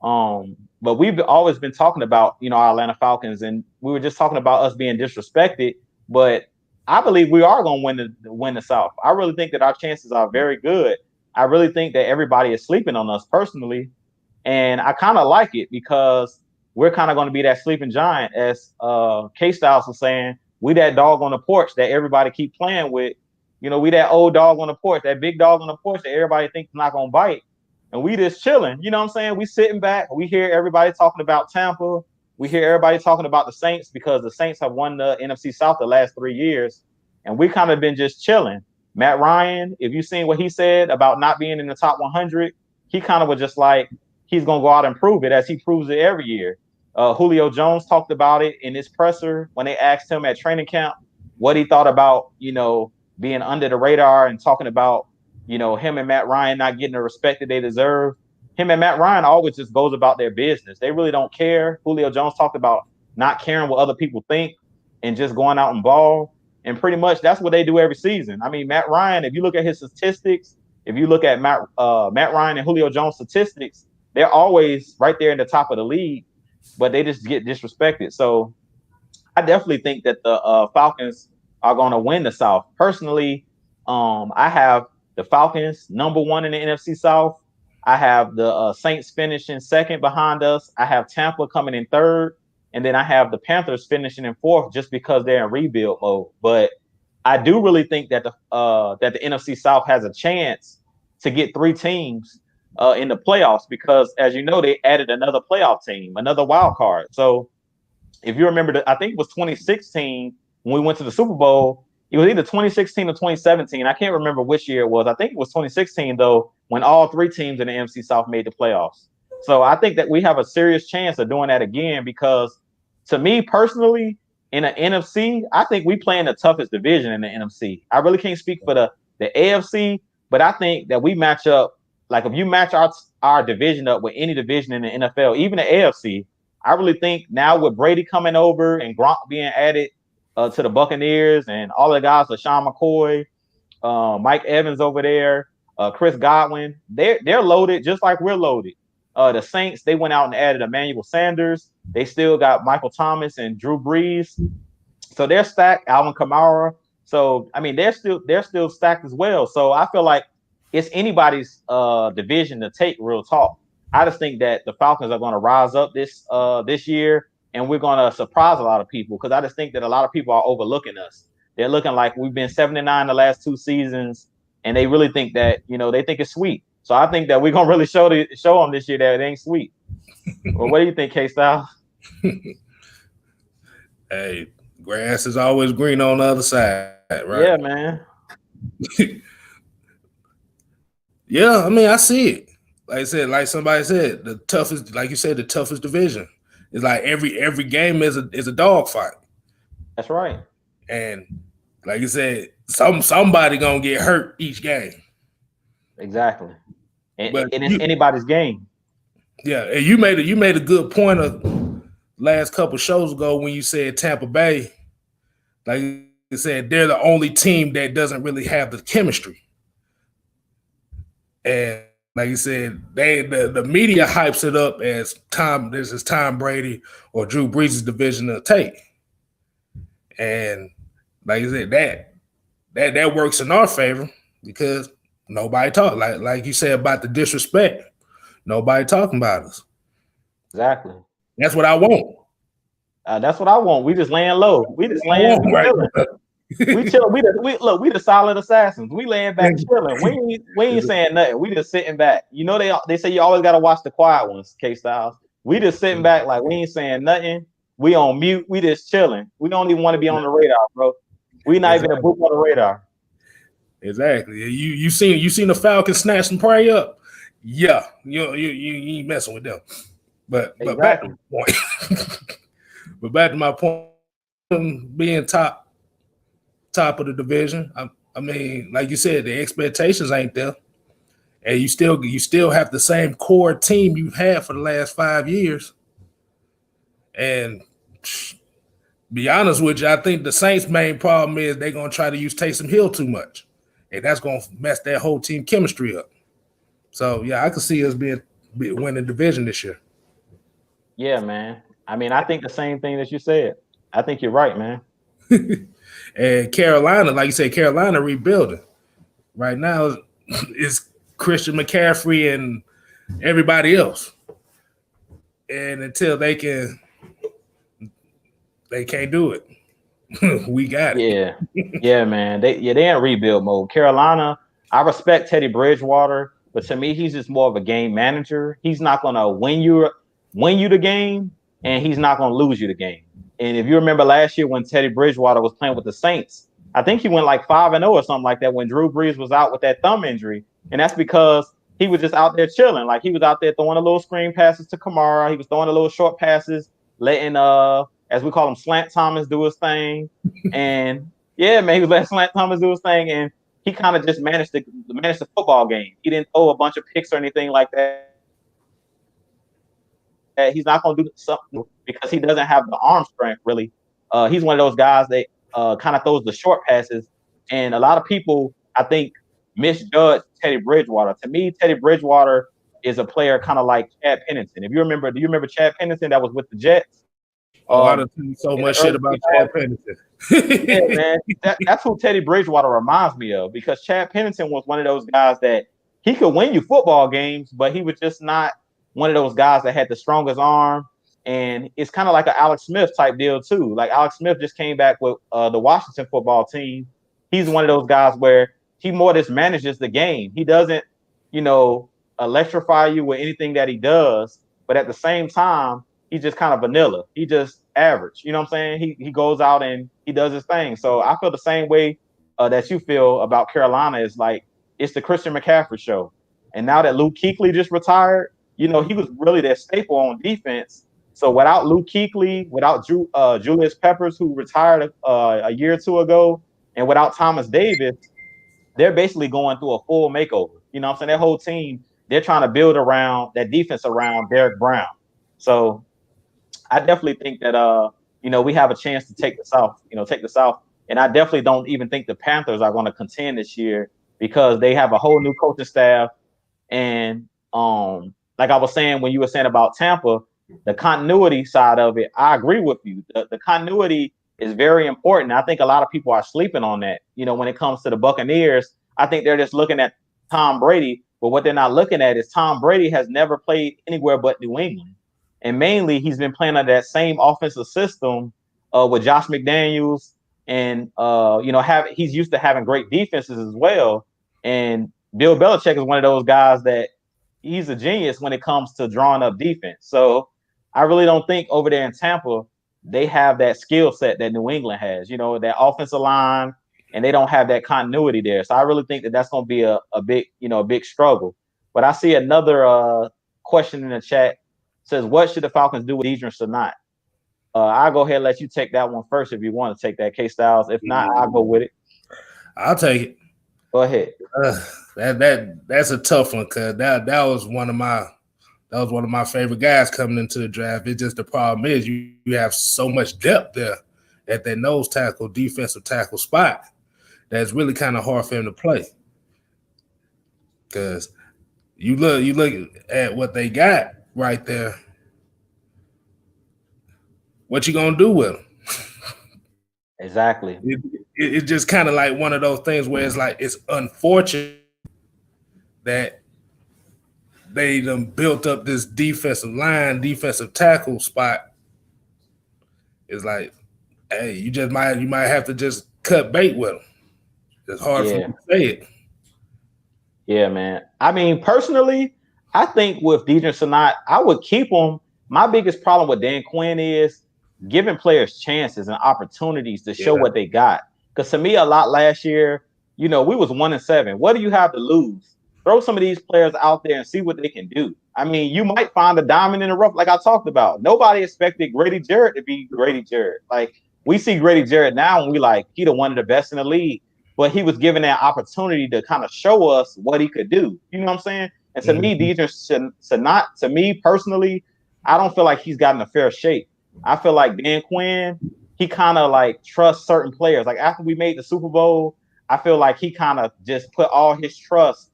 But we've always been talking about, our Atlanta Falcons, and we were just talking about us being disrespected. But I believe we are going to win the South. I really think that our chances are very good. I really think that everybody is sleeping on us personally. And I kind of like it because we're kind of going to be that sleeping giant, as K-Stylez was saying. We that dog on the porch that everybody keep playing with. We that old dog on the porch, that big dog on the porch that everybody thinks is not going to bite. And we just chilling. You know what I'm saying? We sitting back. We hear everybody talking about Tampa. We hear everybody talking about the Saints because the Saints have won the NFC South the last 3 years. And we kind of been just chilling. Matt Ryan, if you've seen what he said about not being in the top 100, he kind of was just like, he's going to go out and prove it, as he proves it every year. Julio Jones talked about it in his presser when they asked him at training camp what he thought about, being under the radar and talking about, him and Matt Ryan not getting the respect that they deserve. Him and Matt Ryan always just goes about their business. They really don't care. Julio Jones talked about not caring what other people think and just going out and ball. And pretty much that's what they do every season. I mean, Matt Ryan, if you look at his statistics, if you look at Matt Ryan and Julio Jones statistics, they're always right there in the top of the league, but they just get disrespected. So I definitely think that the Falcons are going to win the South. Personally, I have the Falcons #1 in the NFC South. I have the Saints finishing second behind us. I have Tampa coming in third. And then I have the Panthers finishing in fourth just because they're in rebuild mode. But I do really think that the NFC South has a chance to get 3 teams in the playoffs because, as you know, they added another playoff team, another wild card. So if you remember, I think it was 2016 when we went to the Super Bowl. It was either 2016 or 2017. I can't remember which year it was. I think it was 2016 though, when all 3 teams in the NFC South made the playoffs. So I think that we have a serious chance of doing that again because, to me personally, in the NFC, I think we play in the toughest division in the NFC. I really can't speak for the AFC, but I think that we match up. Like if you match our division up with any division in the NFL, even the AFC, I really think now with Brady coming over and Gronk being added to the Buccaneers and all the guys, LaShawn McCoy, Mike Evans over there, Chris Godwin, they're loaded just like we're loaded. The Saints, they went out and added Emmanuel Sanders. They still got Michael Thomas and Drew Brees. So they're stacked, Alvin Kamara. So, I mean, they're still stacked as well. So I feel like it's anybody's division to take, real talk. I just think that the Falcons are going to rise up this year, and we're going to surprise a lot of people because I just think that a lot of people are overlooking us. They're looking like we've been 7-9 the last 2 seasons, and they really think that, they think it's sweet. So I think that we're going to really show them this year that it ain't sweet. Well, what do you think, K-Stylez? Hey, grass is always green on the other side, right? Yeah, man. Yeah, I mean, I see it. Like somebody said, the toughest, like you said, the toughest division. It's like every game is a dogfight. That's right. And like you said, somebody gonna get hurt each game. Exactly. And it's anybody's game. Yeah, and you made a good point of last couple shows ago when you said Tampa Bay, like you said, they're the only team that doesn't really have the chemistry. And like you said, the media hypes it up as this is Tom Brady or Drew Brees' division to take. And like you said, that works in our favor because nobody talk. Like you said about the disrespect. Nobody talking about us. Exactly. That's what I want. That's what I want. We just laying low. We just laying. We chill. We the solid assassins. We laying back chilling. We ain't saying nothing. We just sitting back. They say you always gotta watch the quiet ones, K-Stylez. We just sitting back like we ain't saying nothing. We on mute. We just chilling. We don't even want to be on the radar, bro. We not even a book on the radar. Exactly. You seen the Falcons snatch some prey up? Yeah. You ain't messing with them. But back to my point. But back to my point, being top of the division. I mean, like you said, the expectations ain't there, and you still have the same core team you've had for the last 5 years. And be honest with you, I think the Saints' main problem is they're gonna try to use Taysom Hill too much, and that's gonna mess their whole team chemistry up. So yeah, I could see us winning the division this year. Yeah, man. I mean, I think the same thing that you said. I think you're right, man. And Carolina, like you said, Carolina rebuilding. Right now, it's Christian McCaffrey and everybody else. And until they can't do it. We got it. Yeah, man. They in rebuild mode. Carolina, I respect Teddy Bridgewater, but to me, he's just more of a game manager. He's not gonna win you the game, and he's not gonna lose you the game. And if you remember last year when Teddy Bridgewater was playing with the Saints, I think he went like 5-0 or something like that when Drew Brees was out with that thumb injury. And that's because he was just out there chilling. Like he was out there throwing a little screen passes to Kamara. He was throwing a little short passes, letting as we call him, Slant Thomas do his thing. And yeah, man, he was letting Slant Thomas do his thing. And he kind of just managed the football game. He didn't throw a bunch of picks or anything like that. He's not going to do something because he doesn't have the arm strength, really. He's one of those guys that kind of throws the short passes. And a lot of people, I think, misjudge Teddy Bridgewater. To me, Teddy Bridgewater is a player kind of like Chad Pennington. Do you remember Chad Pennington that was with the Jets? I done seen so much shit about Chad Pennington. Yeah, man. That's who Teddy Bridgewater reminds me of, because Chad Pennington was one of those guys that he could win you football games, but he was just not one of those guys that had the strongest arm. And it's kind of like an Alex Smith type deal too. Like Alex Smith just came back with the Washington football team, he's one of those guys where he more just manages the game. He doesn't, electrify you with anything that he does, but at the same time, he's just kind of vanilla. He just average. You know what I'm saying? He goes out and he does his thing. So I feel the same way that you feel about Carolina. Is like it's the Christian McCaffrey show. And now that Luke Kuechly just retired, he was really that staple on defense. So without Luke Kuechly, without Julius Peppers, who retired a year or two ago, and without Thomas Davis, they're basically going through a full makeover. You know what I'm saying? Their whole team, they're trying to build around that defense around Derrick Brown. So I definitely think that we have a chance to take the South. And I definitely don't even think the Panthers are going to contend this year because they have a whole new coaching staff. And like I was saying when you were saying about Tampa, the continuity side of it, I agree with you. The continuity is very important. I think a lot of people are sleeping on that. When it comes to the Buccaneers, I think they're just looking at Tom Brady, but what they're not looking at is Tom Brady has never played anywhere but New England. And mainly he's been playing under that same offensive system with Josh McDaniels. And, he's used to having great defenses as well. And Bill Belichick is one of those guys that he's a genius when it comes to drawing up defense. So I really don't think over there in Tampa, they have that skill set that New England has, that offensive line, and they don't have that continuity there. So I really think that that's going to be a big struggle. But I see another question in the chat. Says, what should the Falcons do with Deidre Sanat? I'll go ahead and let you take that one first if you want to take that, K-Stylez. If not, I'll go with it. I'll take it. Go ahead. That's a tough one because that was one of my favorite guys coming into the draft. It's just the problem is you have so much depth there at that nose tackle, defensive tackle spot that's really kind of hard for him to play. Because you look at what they got right there. What you gonna do with them? Exactly. It's just kind of like one of those things where it's like it's unfortunate that they done built up this defensive tackle spot. It's like, hey, you might have to just cut bait with them. It's hard for me to say it. Yeah, man. I mean, personally, I think with Deidre Sanat, I would keep him. My biggest problem with Dan Quinn is giving players chances and opportunities to show what they got. Because to me, a lot last year, we was 1-7. What do you have to lose? Throw some of these players out there and see what they can do. I mean, you might find a diamond in the rough, like I talked about. Nobody expected Grady Jarrett to be Grady Jarrett. Like, we see Grady Jarrett now and we like, he the one of the best in the league. But he was given that opportunity to kind of show us what he could do. You know what I'm saying? And to me, Deidre Sanat, to me personally, I don't feel like he's gotten a fair shake. I feel like Dan Quinn, he kind of like trusts certain players. Like after we made the Super Bowl, I feel like he kind of just put all his trust.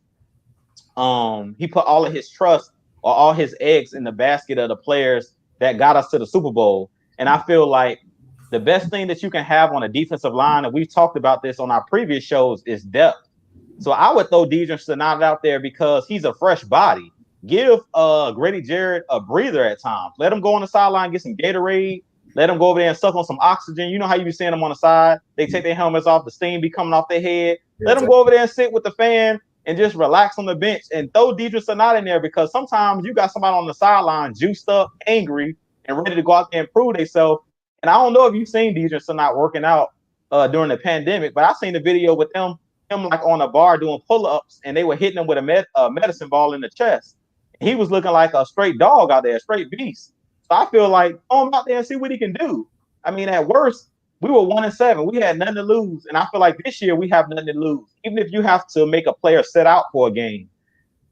He put all of his trust or all his eggs in the basket of the players that got us to the Super Bowl. And I feel like the best thing that you can have on a defensive line, and we've talked about this on our previous shows, is depth. So I would throw Deidre Sanat out there because he's a fresh body. Give Grady Jarrett a breather at times. Let him go on the sideline, get some Gatorade. Let him go over there and suck on some oxygen. You know how you be seeing them on the side? They take their helmets off, the steam be coming off their head. Let them go over there and sit with the fan and just relax on the bench and throw Deidre Sanat in there because sometimes you got somebody on the sideline juiced up, angry, and ready to go out there and prove themselves. And I don't know if you've seen Deidre Sanat working out during the pandemic, but I seen the video with him like on a bar doing pull-ups, and they were hitting him with a medicine ball in the chest. He was looking like a straight dog out there, a straight beast. So I feel like throw him out there and see what he can do. I mean, at worst, we were 1-7. We had nothing to lose. And I feel like this year we have nothing to lose. Even if you have to make a player sit out for a game.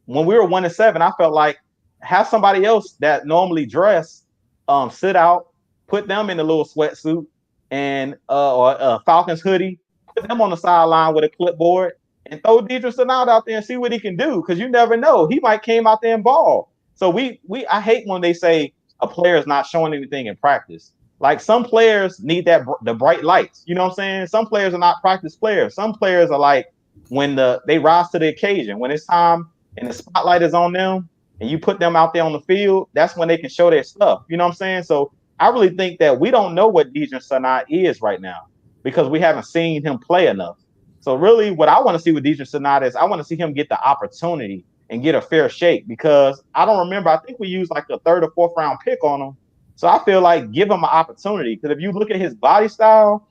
When we were 1-7, I felt like have somebody else that normally dress sit out, put them in a little sweatsuit and or a Falcons hoodie, put them on the sideline with a clipboard and throw Deidre Sanat out there and see what he can do. Because you never know. He might came out there and ball. So I hate when they say a player is not showing anything in practice. Like some players need the bright lights. You know what I'm saying? Some players are not practice players. Some players are like when they rise to the occasion. When it's time and the spotlight is on them and you put them out there on the field, that's when they can show their stuff. You know what I'm saying? So I really think that we don't know what Deidre Sanat is right now because we haven't seen him play enough. So really, what I want to see with Deidre Sonata is I want to see him get the opportunity and get a fair shake, because I don't remember. I think we used like a 3rd or 4th round pick on him. So I feel like give him an opportunity, because if you look at his body style,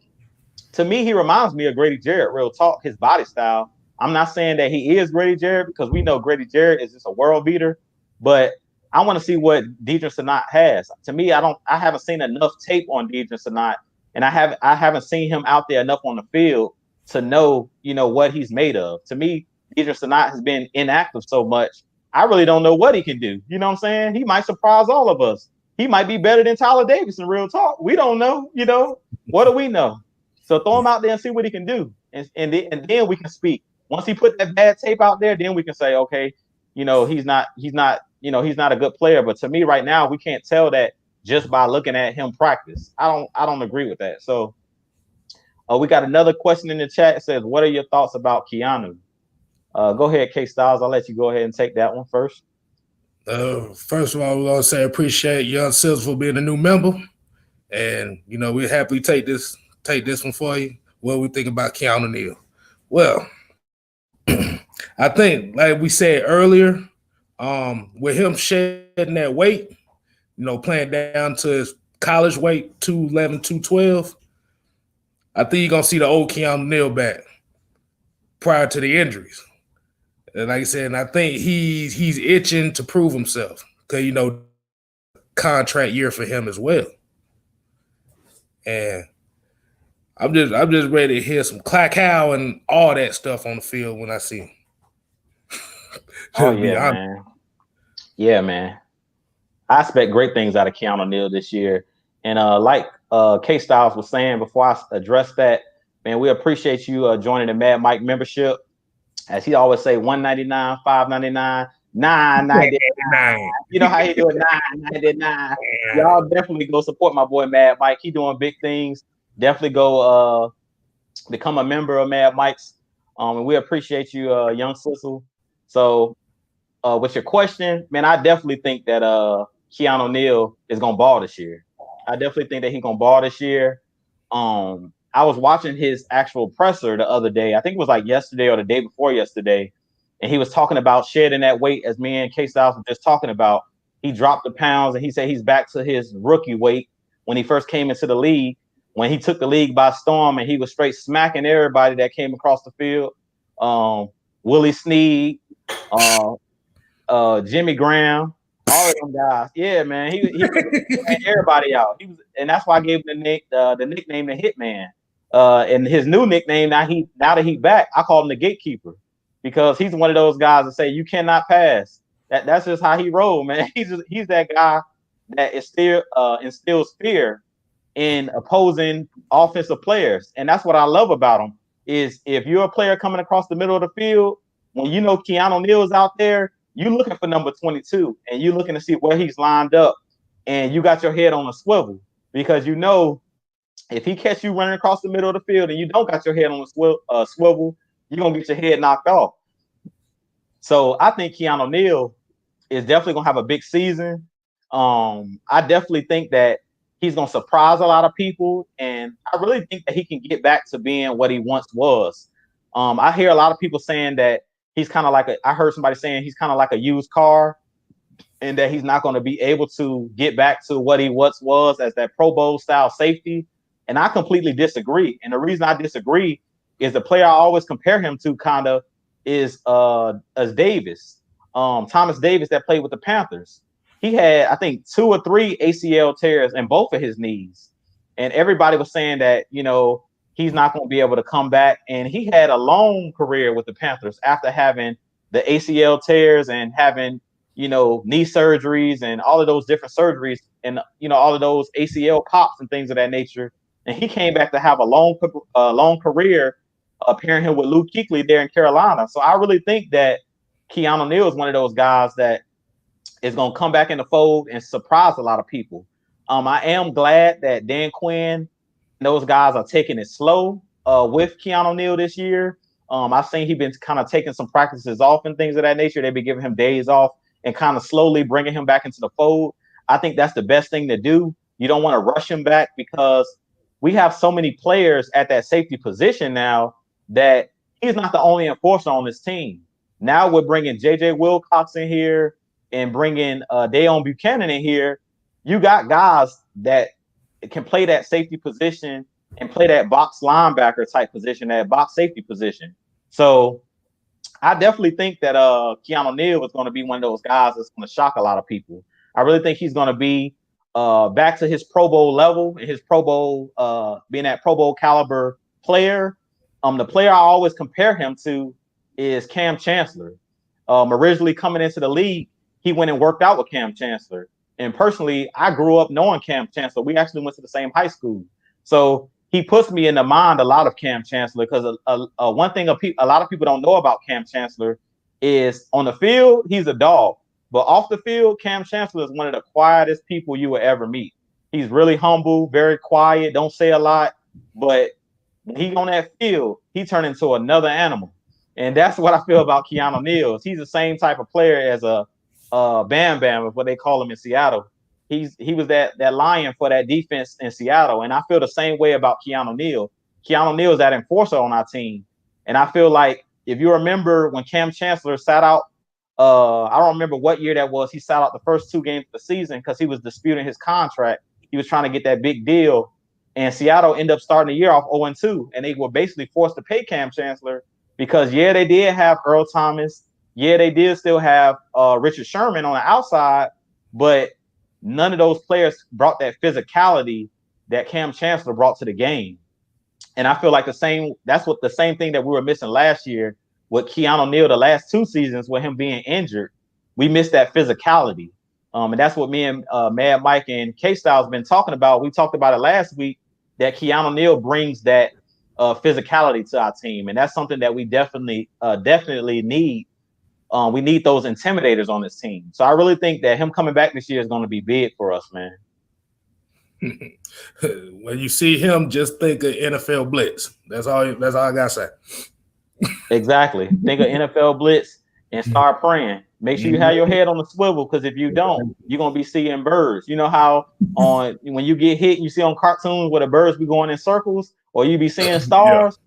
to me, he reminds me of Grady Jarrett. Real talk, his body style. I'm not saying that he is Grady Jarrett, because we know Grady Jarrett is just a world beater, but I want to see what Deidre Sonat has. To me, I haven't seen enough tape on Deidre Sonat, and I haven't seen him out there enough on the field to know, what he's made of. To me, Deidre Sonat has been inactive so much. I really don't know what he can do. You know what I'm saying? He might surprise all of us. He might be better than Tyler Davis in real talk. We don't know. What do we know? So throw him out there and see what he can do, and then we can speak. Once he put that bad tape out there, then we can say, okay, he's not a good player. But to me, right now, we can't tell that just by looking at him practice. I don't agree with that. So we got another question in the chat. It says, what are your thoughts about Keanu? Go ahead, K-Stylez. I'll let you go ahead and take that one first. First of all, we're going to say appreciate Young Silver for being a new member. And, we're happy to take this one for you. What we think about Keanu Neal? Well, I think, like we said earlier, with him shedding that weight, playing down to his college weight, 211, 212, I think you're going to see the old Keanu Neal back prior to the injuries. And like I said, I think he's itching to prove himself because, contract year for him as well. And I'm just ready to hear some clack how and all that stuff on the field when I see him. Oh yeah, man. Yeah, man. I expect great things out of Keanu Neal this year. And like K-Stylez was saying before I address that, man, we appreciate you joining the Mad Mike membership. As he always say, $199, $5.99, $9.99. You know how he do it, $9.99. Y'all definitely go support my boy Mad Mike. He doing big things. Definitely go become a member of Mad Mike's. And we appreciate you, Young Sissel. So with your question, man, I definitely think that Keanu Neal is gonna ball this year. I definitely think that he's gonna ball this year. I was watching his actual presser the other day. I think it was like yesterday or the day before yesterday. And he was talking about shedding that weight, as me and K-Stylez were just talking about. He dropped the pounds and he said he's back to his rookie weight when he first came into the league, when he took the league by storm and he was straight smacking everybody that came across the field. Willie Snead, Jimmy Graham, all of them guys. Yeah, man. He had everybody out. And that's why I gave him the nickname the Hitman. And his new nickname now that he's back, I call him the Gatekeeper, because he's one of those guys that say you cannot pass. That's just how he rolls, man. He's that guy that instills fear in opposing offensive players, and that's what I love about him. Is if you're a player coming across the middle of the field, when Keanu Neal is out there, you're looking for number 22, and you're looking to see where he's lined up, and you got your head on a swivel, because if he catch you running across the middle of the field and you don't got your head on a swivel, you're going to get your head knocked off. So I think Keanu Neal is definitely going to have a big season. I definitely think that he's going to surprise a lot of people, and I really think that he can get back to being what he once was. I hear a lot of people saying that he's kind of like I heard somebody saying he's kind of like a used car, and that he's not going to be able to get back to what he once was as that Pro Bowl style safety. And I completely disagree. And the reason I disagree is the player I always compare him to kind of is as Davis, Thomas Davis, that played with the Panthers. He had, I think, 2 or 3 ACL tears in both of his knees. And everybody was saying that, he's not going to be able to come back. And he had a long career with the Panthers after having the ACL tears and having, knee surgeries and all of those different surgeries and, all of those ACL pops and things of that nature. And he came back to have a long career, pairing him with Luke Kuechly there in Carolina. So I really think that Keanu Neal is one of those guys that is going to come back in the fold and surprise a lot of people. I am glad that Dan Quinn and those guys are taking it slow with Keanu Neal this year. I've seen he's been kind of taking some practices off and things of that nature. They've been giving him days off and kind of slowly bringing him back into the fold. I think that's the best thing to do. You don't want to rush him back, because we have so many players at that safety position now that he's not the only enforcer on this team. Now we're bringing J.J. Wilcox in here and bringing Dayon Buchanan in here. You got guys that can play that safety position and play that box linebacker type position, that box safety position. So I definitely think that Keanu Neal is going to be one of those guys that's going to shock a lot of people. I really think he's going to be back to his Pro Bowl level and his Pro Bowl, being that Pro Bowl caliber player. The player I always compare him to is Cam Chancellor. Originally coming into the league, he went and worked out with Cam Chancellor. And personally, I grew up knowing Cam Chancellor. We actually went to the same high school. So he puts me in the mind a lot of Cam Chancellor, because one thing a lot of people don't know about Cam Chancellor is on the field, he's a dog. But off the field, Cam Chancellor is one of the quietest people you will ever meet. He's really humble, very quiet, don't say a lot. But when he's on that field, he turned into another animal. And that's what I feel about Keanu Neal. He's the same type of player as a Bam Bam, is what they call him in Seattle. He was that lion for that defense in Seattle. And I feel the same way about Keanu Neal. Keanu Neal is that enforcer on our team. And I feel like if you remember when Cam Chancellor sat out, I don't remember what year that was. He sat out the first 2 games of the season because he was disputing his contract. He was trying to get that big deal. And Seattle ended up starting the year off 0-2. And they were basically forced to pay Cam Chancellor because, yeah, they did have Earl Thomas. Yeah, they did still have Richard Sherman on the outside, but none of those players brought that physicality that Cam Chancellor brought to the game. And I feel like that's the same thing that we were missing last year with Keanu Neal the last 2 seasons with him being injured. We missed that physicality. And that's what me and Mad Mike and K-Stylez been talking about. We talked about it last week, that Keanu Neal brings that physicality to our team. And that's something that we definitely need. We need those intimidators on this team. So I really think that him coming back this year is going to be big for us, man. When you see him, just think of NFL blitz. That's all I gotta say. Exactly. Think of NFL blitz and start praying. Make sure you have your head on the swivel, because if you don't, you're gonna be seeing birds. You know how when you get hit, you see on cartoons where the birds be going in circles, or you be seeing stars.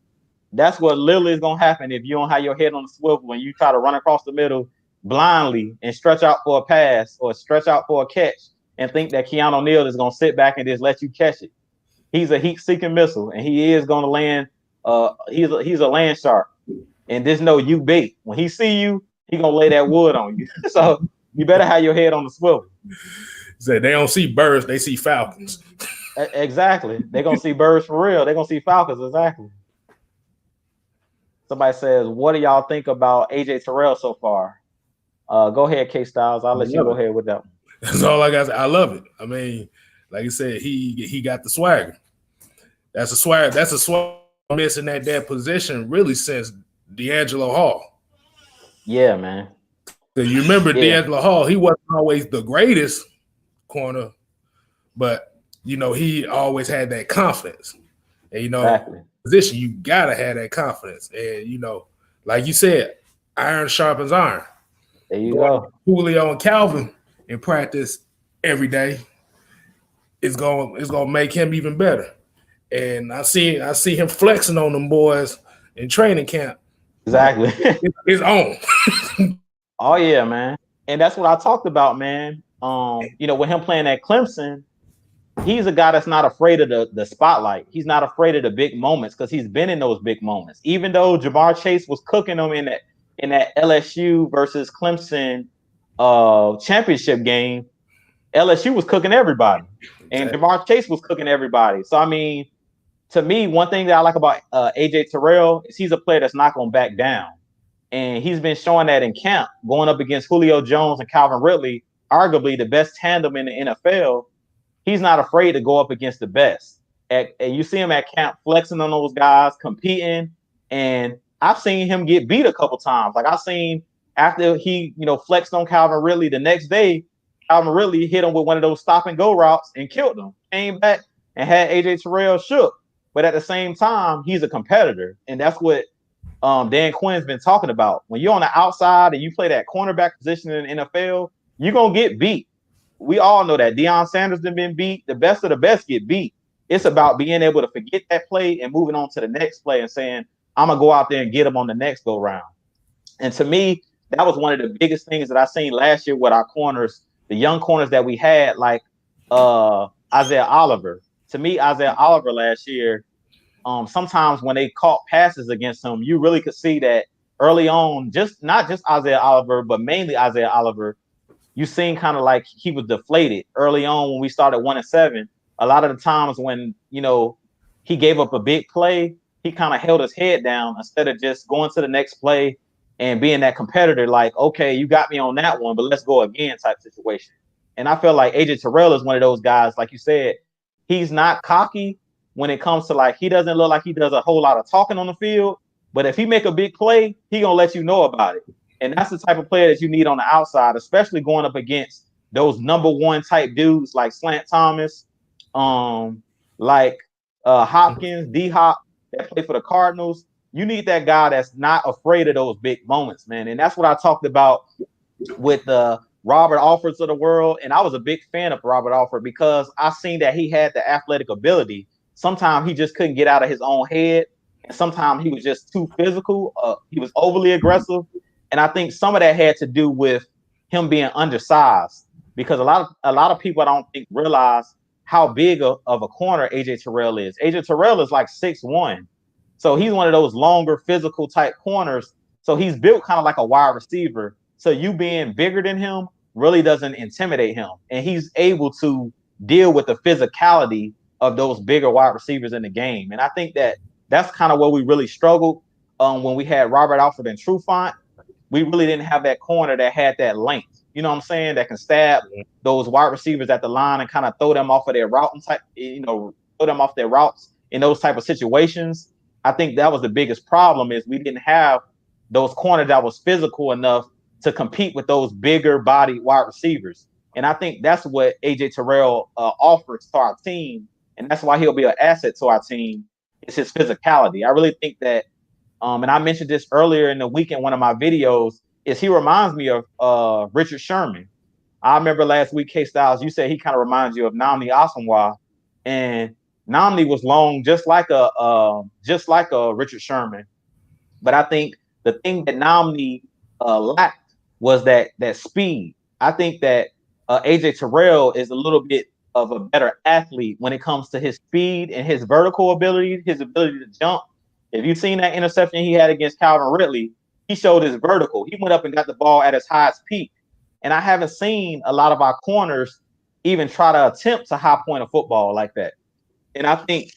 That's what literally is going to happen if you don't have your head on the swivel when you try to run across the middle blindly and stretch out for a pass or stretch out for a catch and think that Keanu Neal is going to sit back and just let you catch it. He's a heat-seeking missile, and he is going to land. He's a land shark. And just know you bait. When he see you, he going to lay that wood on you. So you better have your head on the swivel. So they don't see birds, they see falcons. Exactly. They're going to see birds for real. They're going to see falcons, exactly. Somebody says, what do y'all think about AJ Terrell so far? Go ahead, K-Styles. I'll let you go ahead with that one. That's all I got. I love it. I mean, like you said, he got the swagger. That's a swagger. That's a swagger missing at that position really since D'Angelo Hall. Yeah, man. So you remember D'Angelo Hall, he wasn't always the greatest corner, but, he always had that confidence. And, exactly. Position, you gotta have that confidence, and like you said, iron sharpens iron. There you go. Julio and Calvin in practice every day is gonna make him even better. And I see him flexing on them boys in training camp. Exactly. It's on. Oh yeah, man. And that's what I talked about, man. With him playing at Clemson, he's a guy that's not afraid of the spotlight. He's not afraid of the big moments because he's been in those big moments. Even though Jamar Chase was cooking him in that LSU versus Clemson championship game, LSU was cooking everybody, and Jamar Chase was cooking everybody. So I mean, to me, one thing that I like about AJ Terrell is he's a player that's not going to back down, and he's been showing that in camp, going up against Julio Jones and Calvin Ridley, arguably the best tandem in the NFL. He's not afraid to go up against the best. And you see him at camp flexing on those guys, competing. And I've seen him get beat a couple times. Like I've seen after he, flexed on Calvin Ridley, the next day, Calvin Ridley hit him with one of those stop and go routes and killed him. Came back and had AJ Terrell shook. But at the same time, he's a competitor. And that's what Dan Quinn's been talking about. When you're on the outside and you play that cornerback position in the NFL, you're going to get beat. We all know that. Deion Sanders has been beat. The best of the best get beat. It's about being able to forget that play and moving on to the next play and saying, I'm gonna go out there and get him on the next go round. And to me, that was one of the biggest things that I seen last year with our corners, the young corners that we had, like Isaiah Oliver. To me, Isaiah Oliver last year, sometimes when they caught passes against him, you really could see that early on, not just Isaiah Oliver, but mainly Isaiah Oliver, you seen kind of like he was deflated early on when we started 1-7. A lot of the times when, he gave up a big play, he kind of held his head down instead of just going to the next play and being that competitor, like, okay, you got me on that one, but let's go again type situation. And I feel like AJ Terrell is one of those guys, like you said, he's not cocky when it comes to, like, he doesn't look like he does a whole lot of talking on the field, but if he make a big play, he gonna let you know about it. And that's the type of player that you need on the outside, especially going up against those number one type dudes like Slant Thomas, like Hopkins, D-Hop, that play for the Cardinals. You need that guy that's not afraid of those big moments, man. And that's what I talked about with the Robert Alfords of the world. And I was a big fan of Robert Alford because I seen that he had the athletic ability. Sometimes he just couldn't get out of his own head. And sometimes he was just too physical. He was overly aggressive. And I think some of that had to do with him being undersized, because a lot of people I don't think realize how big of a corner AJ Terrell is. AJ Terrell is like 6'1". So he's one of those longer physical type corners. So he's built kind of like a wide receiver. So you being bigger than him really doesn't intimidate him. And he's able to deal with the physicality of those bigger wide receivers in the game. And I think that's kind of where we really struggled when we had Robert Alford and Trufant. We really didn't have that corner that had that length, you know what I'm saying, that can stab those wide receivers at the line and kind of throw them off of their route and type, throw them off their routes in those type of situations. I think that was the biggest problem, is we didn't have those corners that was physical enough to compete with those bigger body wide receivers. And I think that's what AJ Terrell offers to our team. And that's why he'll be an asset to our team. It's his physicality. I really think that, and I mentioned this earlier in the week in one of my videos, is he reminds me of Richard Sherman. I remember last week, K-Stylez, you said he kind of reminds you of Nnamdi Asomugha. And Nnamdi was long, just like a Richard Sherman. But I think the thing that Nnamdi lacked was that speed. I think that AJ Terrell is a little bit of a better athlete when it comes to his speed and his vertical ability, his ability to jump. If you've seen that interception he had against Calvin Ridley, he showed his vertical. He went up and got the ball at his highest peak. And I haven't seen a lot of our corners even try to attempt to high point a football like that. And I think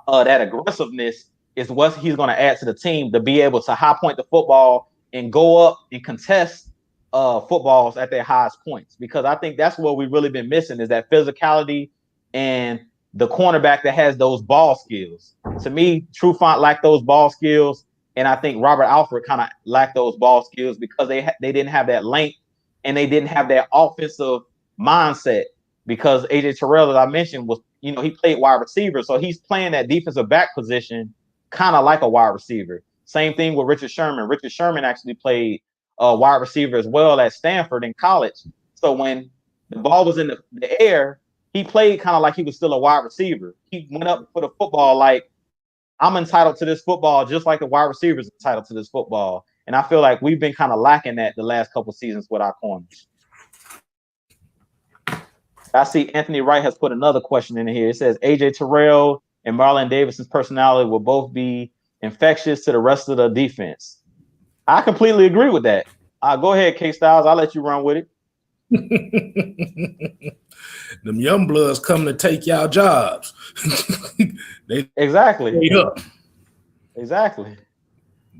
that aggressiveness is what he's going to add to the team, to be able to high point the football and go up and contest footballs at their highest points. Because I think that's what we've really been missing, is that physicality and the cornerback that has those ball skills. To me, Trufant lacked those ball skills, and I think Robert Alford kind of lacked those ball skills because they didn't have that length and they didn't have that offensive mindset. Because AJ Terrell, as I mentioned, was, he played wide receiver, so he's playing that defensive back position kind of like a wide receiver. Same thing with Richard Sherman. Richard Sherman actually played wide receiver as well at Stanford in college. So when the ball was in the air, he played kind of like he was still a wide receiver. He went up for the football like, I'm entitled to this football just like the wide receivers are entitled to this football. And I feel like we've been kind of lacking that the last couple seasons with our corners. I see Anthony Wright has put another question in here. It says, AJ Terrell and Marlon Davidson's personality will both be infectious to the rest of the defense. I completely agree with that. Go ahead, K-Stylez. I'll let you run with it. Them young bloods come to take y'all jobs. Exactly.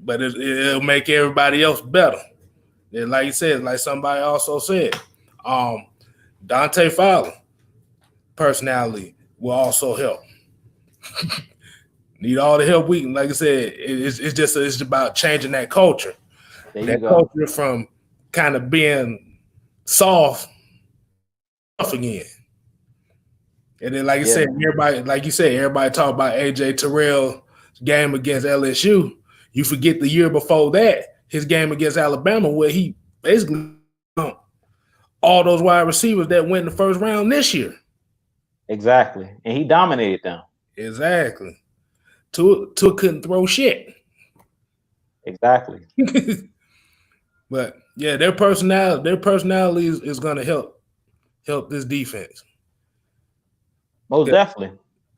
But it'll make everybody else better. And like you said, like somebody also said, Dante Fowler personality will also help. Need all the help we can. Like I said, it's about changing that culture. That culture from kind of being soft again. And then, like you said, everybody talk about AJ Terrell's game against LSU. You forget the year before that, his game against Alabama, where he basically all those wide receivers that went in the first round this year. Exactly. And he dominated them. Exactly. Tua couldn't throw shit. Exactly. But yeah, their personality is going to help this defense. Most definitely.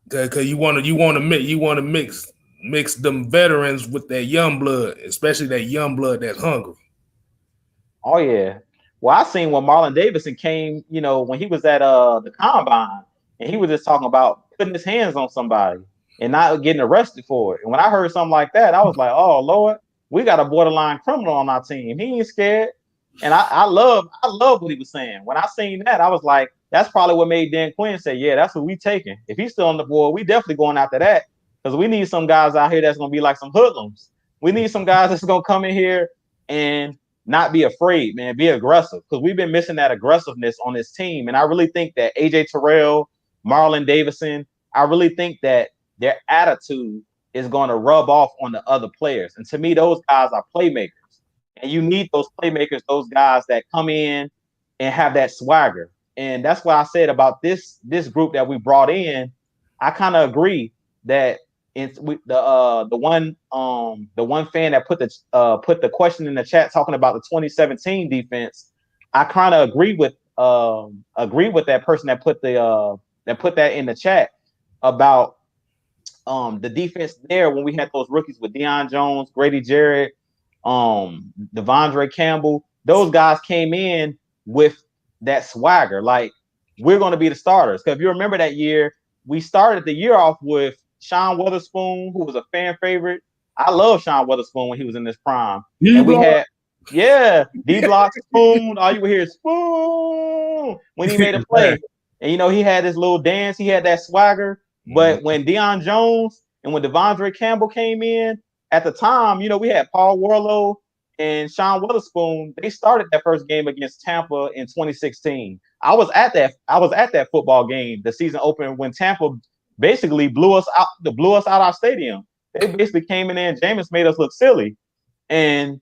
Because you want to mix them veterans with that young blood, especially that young blood that's hungry. Oh yeah. Well, I seen when Marlon Davidson came, when he was at the combine, and he was just talking about putting his hands on somebody and not getting arrested for it. And when I heard something like that, I was like, oh Lord, we got a borderline criminal on our team. He ain't scared. And I love what he was saying. When I seen that, I was like, that's probably what made Dan Quinn say, yeah, that's what we taking. If he's still on the board, we definitely going after that. Because we need some guys out here that's gonna be like some hoodlums. We need some guys that's gonna come in here and not be afraid, man, be aggressive. Because we've been missing that aggressiveness on this team. And I really think that AJ Terrell, Marlon Davidson, I really think that their attitude is going to rub off on the other players. And to me, those guys are playmakers. And you need those playmakers, those guys that come in and have that swagger. And that's what I said about this group that we brought in. I kind of agree that the one fan that put the question in the chat talking about the 2017 defense. I kind of agree with that person that put that in the chat about the defense there when we had those rookies with Deion Jones, Grady Jarrett, Devondre Campbell. Those guys came in with that swagger, like we're going to be the starters. Because if you remember that year, we started the year off with Sean Weatherspoon, who was a fan favorite. I love Sean Weatherspoon when he was in this prime. And we had, D-Block, Spoon. All you would hear is Spoon when he made a play. And, he had this little dance. He had that swagger. But when Deion Jones and when Devondre Campbell came in, at the time, we had Paul Warlow and Sean Weatherspoon. They started that first game against Tampa in 2016. I was at that football game, the season opener, when Tampa basically blew us out our stadium. They basically came in there and Jameis made us look silly. And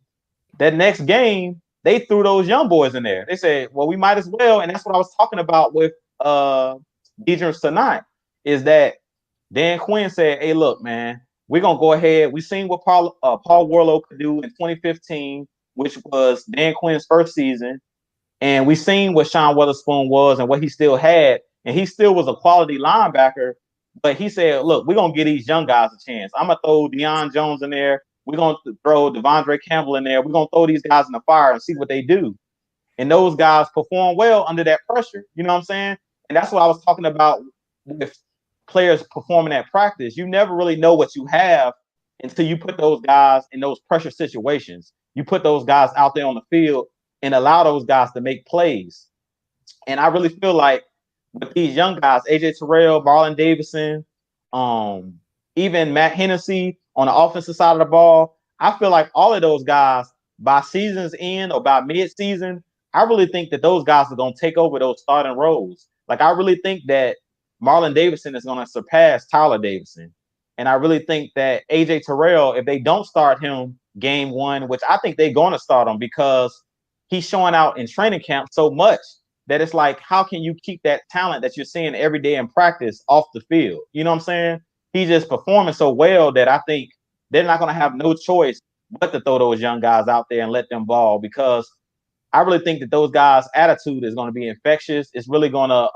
that next game, they threw those young boys in there. They said, well, we might as well. And that's what I was talking about with Deidre tonight, is that Dan Quinn said, hey, look, man, we're going to go ahead. We seen what Paul Warlow could do in 2015, which was Dan Quinn's first season. And we seen what Sean Weatherspoon was and what he still had. And he still was a quality linebacker. But he said, look, we're going to give these young guys a chance. I'm going to throw Deion Jones in there. We're going to throw Devondre Campbell in there. We're going to throw these guys in the fire and see what they do. And those guys perform well under that pressure. You know what I'm saying? And that's what I was talking about with players performing at practice. You never really know what you have until you put those guys in those pressure situations. You put those guys out there on the field and allow those guys to make plays. And I really feel like with these young guys, AJ Terrell, Marlon Davidson, even Matt Hennessy on the offensive side of the ball, I feel like all of those guys by season's end or by mid-season, I really think that those guys are going to take over those starting roles. Like, I really think that Marlon Davidson is going to surpass Tyler Davidson. And I really think that AJ Terrell, if they don't start him game one, which I think they're going to start him because he's showing out in training camp so much that it's like, how can you keep that talent that you're seeing every day in practice off the field? You know what I'm saying? He's just performing so well that I think they're not going to have no choice but to throw those young guys out there and let them ball, because I really think that those guys' attitude is going to be infectious. It's really going to,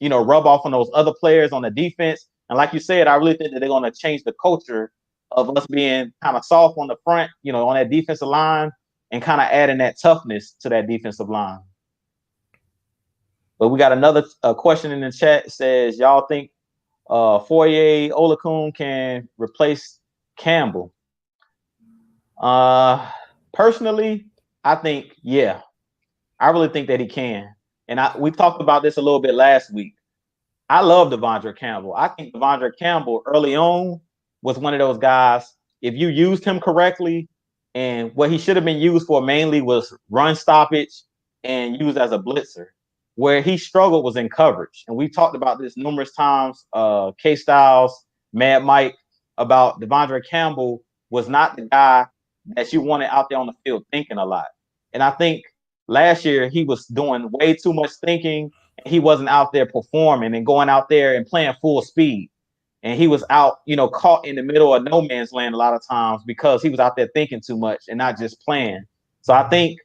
rub off on those other players on the defense. And like you said, I really think that they're going to change the culture of us being kind of soft on the front, on that defensive line, and kind of adding that toughness to that defensive line. But we got another question in the chat. It says, y'all think Foye Olakun can replace Campbell? Personally, I think, yeah. I really think that he can. And we talked about this a little bit last week. I love Devondre Campbell. I think Devondre Campbell early on was one of those guys, if you used him correctly, and what he should have been used for mainly was run stoppage and used as a blitzer. Where he struggled was in coverage. And we've talked about this numerous times. K-Stylez, Mad Mike, about Devondre Campbell was not the guy that you wanted out there on the field thinking a lot. And I think last year he was doing way too much thinking. He wasn't out there performing and going out there and playing full speed. and he was out, caught in the middle of no man's land a lot of times because he was out there thinking too much and not just playing. So I think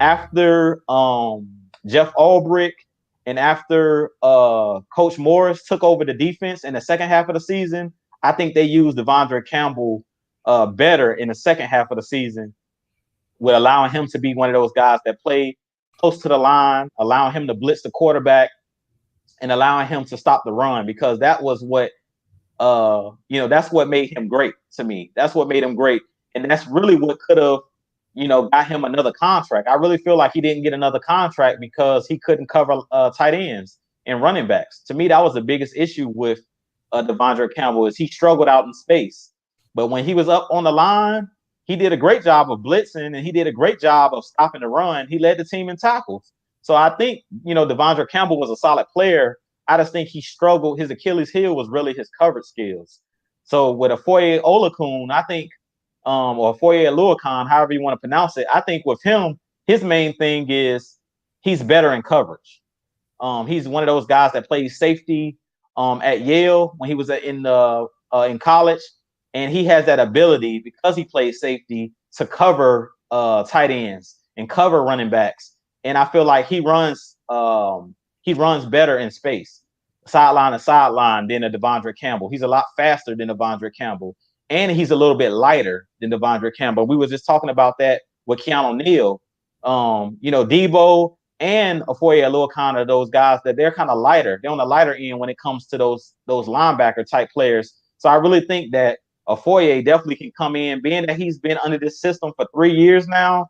after Jeff Ulbrich and after Coach Morris took over the defense in the second half of the season, I think they used Devondre Campbell better in the second half of the season, with allowing him to be one of those guys that play close to the line, allowing him to blitz the quarterback, and allowing him to stop the run, because that was what that's what made him great to me. That's what made him great, and that's really what could have got him another contract. I really feel like he didn't get another contract because he couldn't cover tight ends and running backs. To me, that was the biggest issue with Devondre Campbell, is he struggled out in space. But when he was up on the line, he did a great job of blitzing, and he did a great job of stopping the run. He led the team in tackles. So I think, Devondre Campbell was a solid player. I just think he struggled. His Achilles heel was really his coverage skills. So with Afoye Olakun, I think, or Afoye Oluokun, however you want to pronounce it, I think with him, his main thing is he's better in coverage. He's one of those guys that plays safety at Yale when he was in college, and he has that ability, because he plays safety, to cover tight ends and cover running backs. And I feel like he runs better in space, sideline to sideline, than a Devondre Campbell. He's a lot faster than Devondre Campbell, and he's a little bit lighter than Devondre Campbell. We were just talking about that with Keanu Neal. Debo and Afoye Oluokun are those guys that they're kind of lighter. They're on the lighter end when it comes to those linebacker type players. So I really think that Afoye definitely can come in, being that he's been under this system for 3 years now.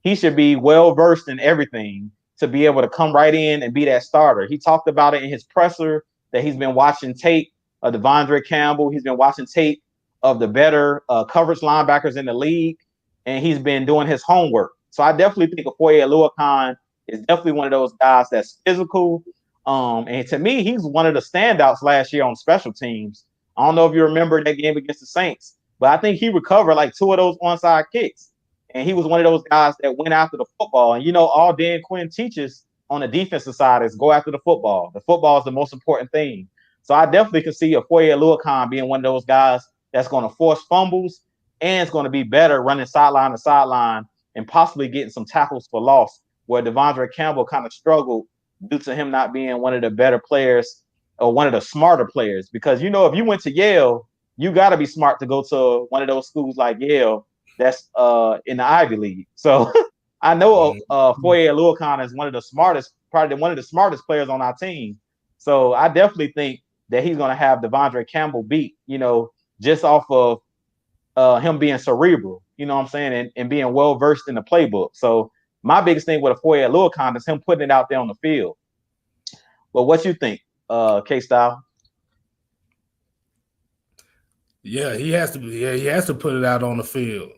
He should be well versed in everything to be able to come right in and be that starter. He talked about it in his presser that he's been watching tape of Devondre Campbell. He's been watching tape of the better coverage linebackers in the league, and he's been doing his homework. So I definitely think Afoye Oluokun is definitely one of those guys that's physical. And to me, he's one of the standouts last year on special teams. I don't know if you remember that game against the Saints, but I think he recovered like 2 of those onside kicks. And he was one of those guys that went after the football. And, all Dan Quinn teaches on the defensive side is go after the football. The football is the most important thing. So I definitely can see Afoye Oluokun being one of those guys that's going to force fumbles and it's going to be better running sideline to sideline and possibly getting some tackles for loss, where Devondre Campbell kind of struggled due to him not being one of the better players or one of the smarter players. Because, if you went to Yale, you got to be smart to go to one of those schools like Yale that's in the Ivy League. So I know Afoye Oluokun is probably one of the smartest players on our team. So I definitely think that he's going to have Devondre Campbell beat, just off of him being cerebral, you know what I'm saying, and being well versed in the playbook. So my biggest thing with Afoye Oluokun is him putting it out there on the field. Well, what you think, K-Style? Yeah, he has to be. Yeah, he has to put it out on the field.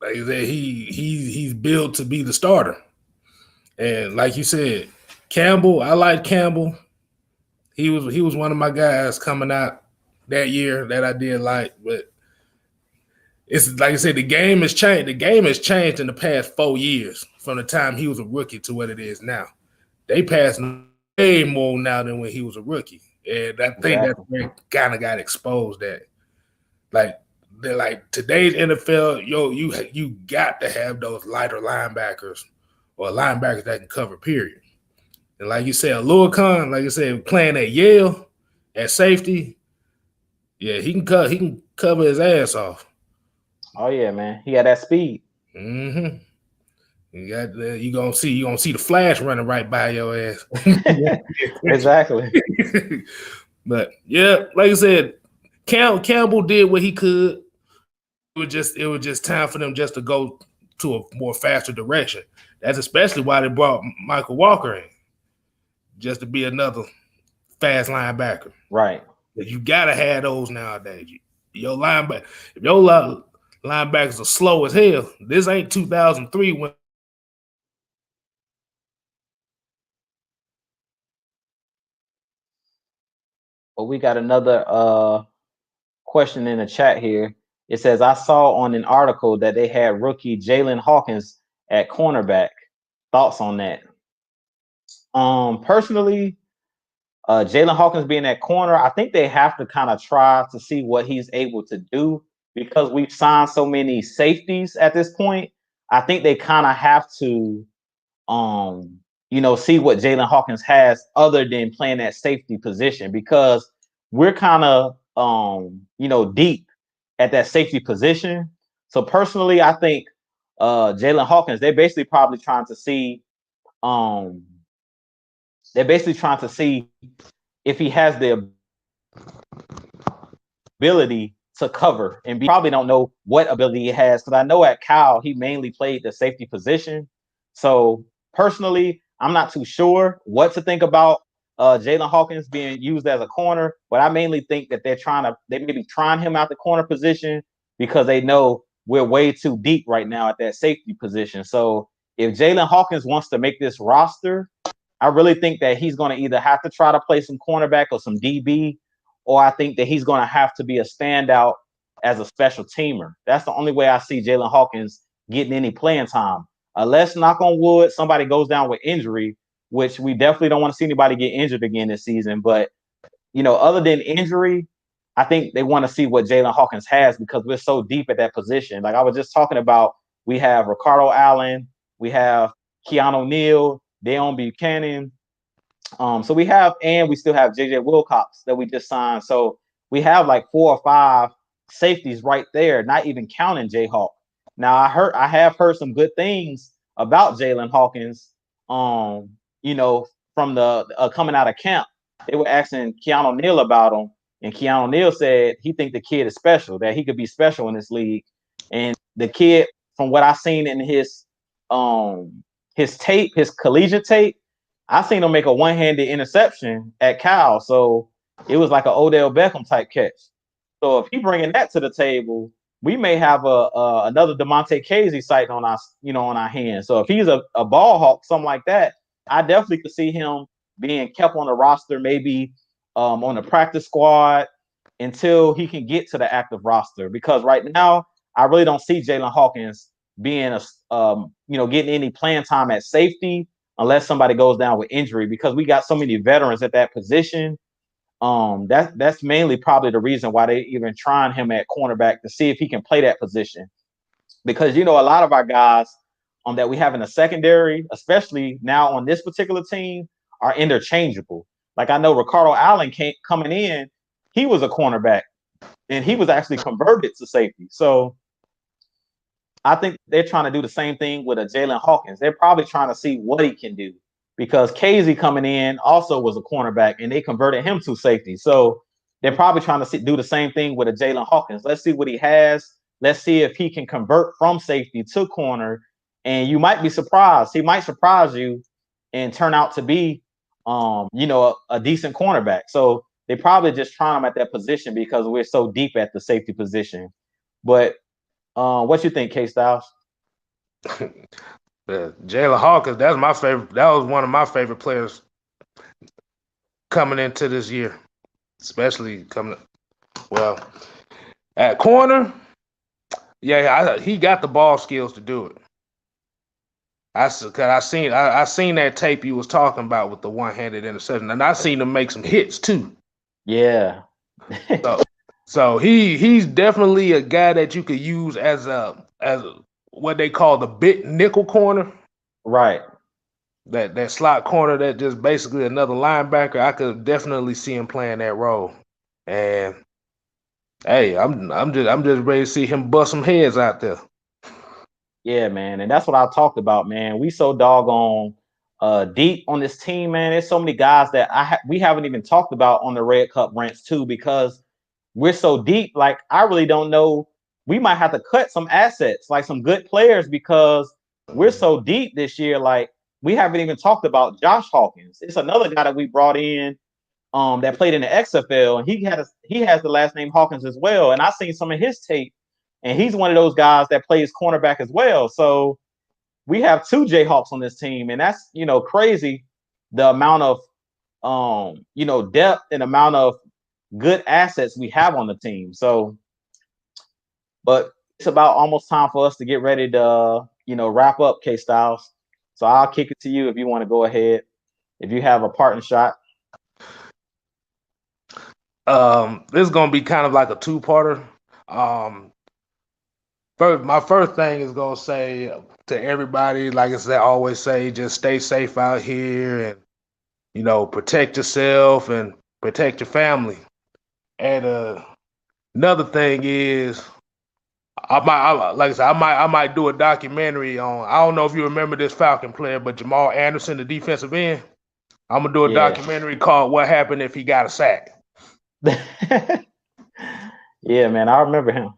Like I said, he's built to be the starter. And like you said, Campbell, I like Campbell. He was one of my guys coming out that year that I did like, but it's like I said, the game has changed. The game has changed in the past 4 years from the time he was a rookie to what it is now. They passed way more now than when he was a rookie. And I think that's where it kind of got exposed at. Like today's NFL, you got to have those lighter linebackers or linebackers that can cover, period. And like you said, Oluokun, like I said, playing at Yale at safety, yeah, he can cover his ass off. Oh yeah, man, he had that speed. Mm-hmm. You gonna see the flash running right by your ass. Exactly. But yeah, like I said, Campbell did what he could. It was just time for them just to go to a more faster direction. That's especially why they brought Michael Walker in, just to be another fast linebacker. Right. You gotta have those nowadays. If your linebackers are slow as hell, this ain't 2003 when. Well, we got another question in the chat here. It says, I saw on an article that they had rookie Jalen Hawkins at cornerback. Thoughts on that? Personally, Jalen Hawkins being that corner, I think they have to kind of try to see what he's able to do because we've signed so many safeties at this point. I think they kind of have to, see what Jalen Hawkins has other than playing that safety position because we're kind of, deep at that safety position. So personally, I think Jalen Hawkins, um, they're basically trying to see if he has the ability to cover and probably don't know what ability he has because I know at Cal he mainly played the safety position. So personally, I'm not too sure what to think about Jalen Hawkins being used as a corner, but I mainly think that they may be trying him out the corner position because they know we're way too deep right now at that safety position. So if Jalen Hawkins wants to make this roster, I really think that he's going to either have to try to play some cornerback or some DB, or I think that he's going to have to be a standout as a special teamer. That's the only way I see Jalen Hawkins getting any playing time. Unless, knock on wood, somebody goes down with injury, which we definitely don't want to see anybody get injured again this season. But, other than injury, I think they want to see what Jalen Hawkins has because we're so deep at that position. Like I was just talking about, we have Ricardo Allen, we have Keanu Neal, Deon Buchanan. So we still have JJ Wilcox that we just signed. So we have like 4 or 5 safeties right there, not even counting Jayhawk. Now I have heard some good things about Jalen Hawkins. From the coming out of camp, they were asking Keanu Neal about him, and Keanu Neal said he think the kid is special, that he could be special in this league. And the kid, from what I've seen in his tape, his collegiate tape, I seen him make a one-handed interception at Cal, so it was like an Odell Beckham type catch. So if he bringing that to the table, we may have another Demonte Casey sighting on our hands. So if he's a ball hawk, something like that, I definitely could see him being kept on the roster, maybe on the practice squad until he can get to the active roster. Because right now, I really don't see Jalen Hawkins being getting any playing time at safety unless somebody goes down with injury because we got so many veterans at that position. That's mainly probably the reason why they even trying him at cornerback to see if he can play that position. Because a lot of our guys that we have in the secondary, especially now on this particular team, are interchangeable. Like I know Ricardo Allen coming in, he was a cornerback and he was actually converted to safety. So I think they're trying to do the same thing with a Jalen Hawkins. They're probably trying to see what he can do because Casey coming in also was a cornerback and they converted him to safety. So they're probably trying to do the same thing with a Jalen Hawkins. Let's see what he has. Let's see if he can convert from safety to corner. And you might be surprised. He might surprise you and turn out to be, a decent cornerback. So they probably just trying him at that position because we're so deep at the safety position. But what you think, K-Stylez? Jalen Hawkins, that's my favorite. That was one of my favorite players coming into this year, especially at corner. Yeah, he got the ball skills to do it. I seen that tape you was talking about with the one-handed interception, and I seen him make some hits too. Yeah. So he's definitely a guy that you could use as what they call the big nickel corner. Right. That slot corner that just basically another linebacker. I could definitely see him playing that role. And hey, I'm just ready to see him bust some heads out there. Yeah, man. And that's what I talked about, man. We so doggone deep on this team, man. There's so many guys that we haven't even talked about on the Red Cup Rants too, because we're so deep. Like, I really don't know. We might have to cut some assets, like some good players, because we're so deep this year. Like, we haven't even talked about Josh Hawkins. It's another guy that we brought in that played in the XFL, and he has the last name Hawkins as well. And I've seen some of his tape, and he's one of those guys that plays cornerback as well. So we have 2 Jayhawks on this team, and that's crazy, the amount of depth and amount of good assets we have on the team. So, but it's about almost time for us to get ready to wrap up, K-Stylez. So I'll kick it to you if you want to go ahead, if you have a parting shot. This is gonna be kind of like a two-parter. My first thing is gonna say to everybody, like I said, I always say, just stay safe out here and protect yourself and protect your family. And another thing is, like I said, I might do a documentary on. I don't know if you remember this Falcon player, but Jamal Anderson, the defensive end. I'm gonna do a documentary called "What Happened If He Got a Sack." Yeah, man, I remember him.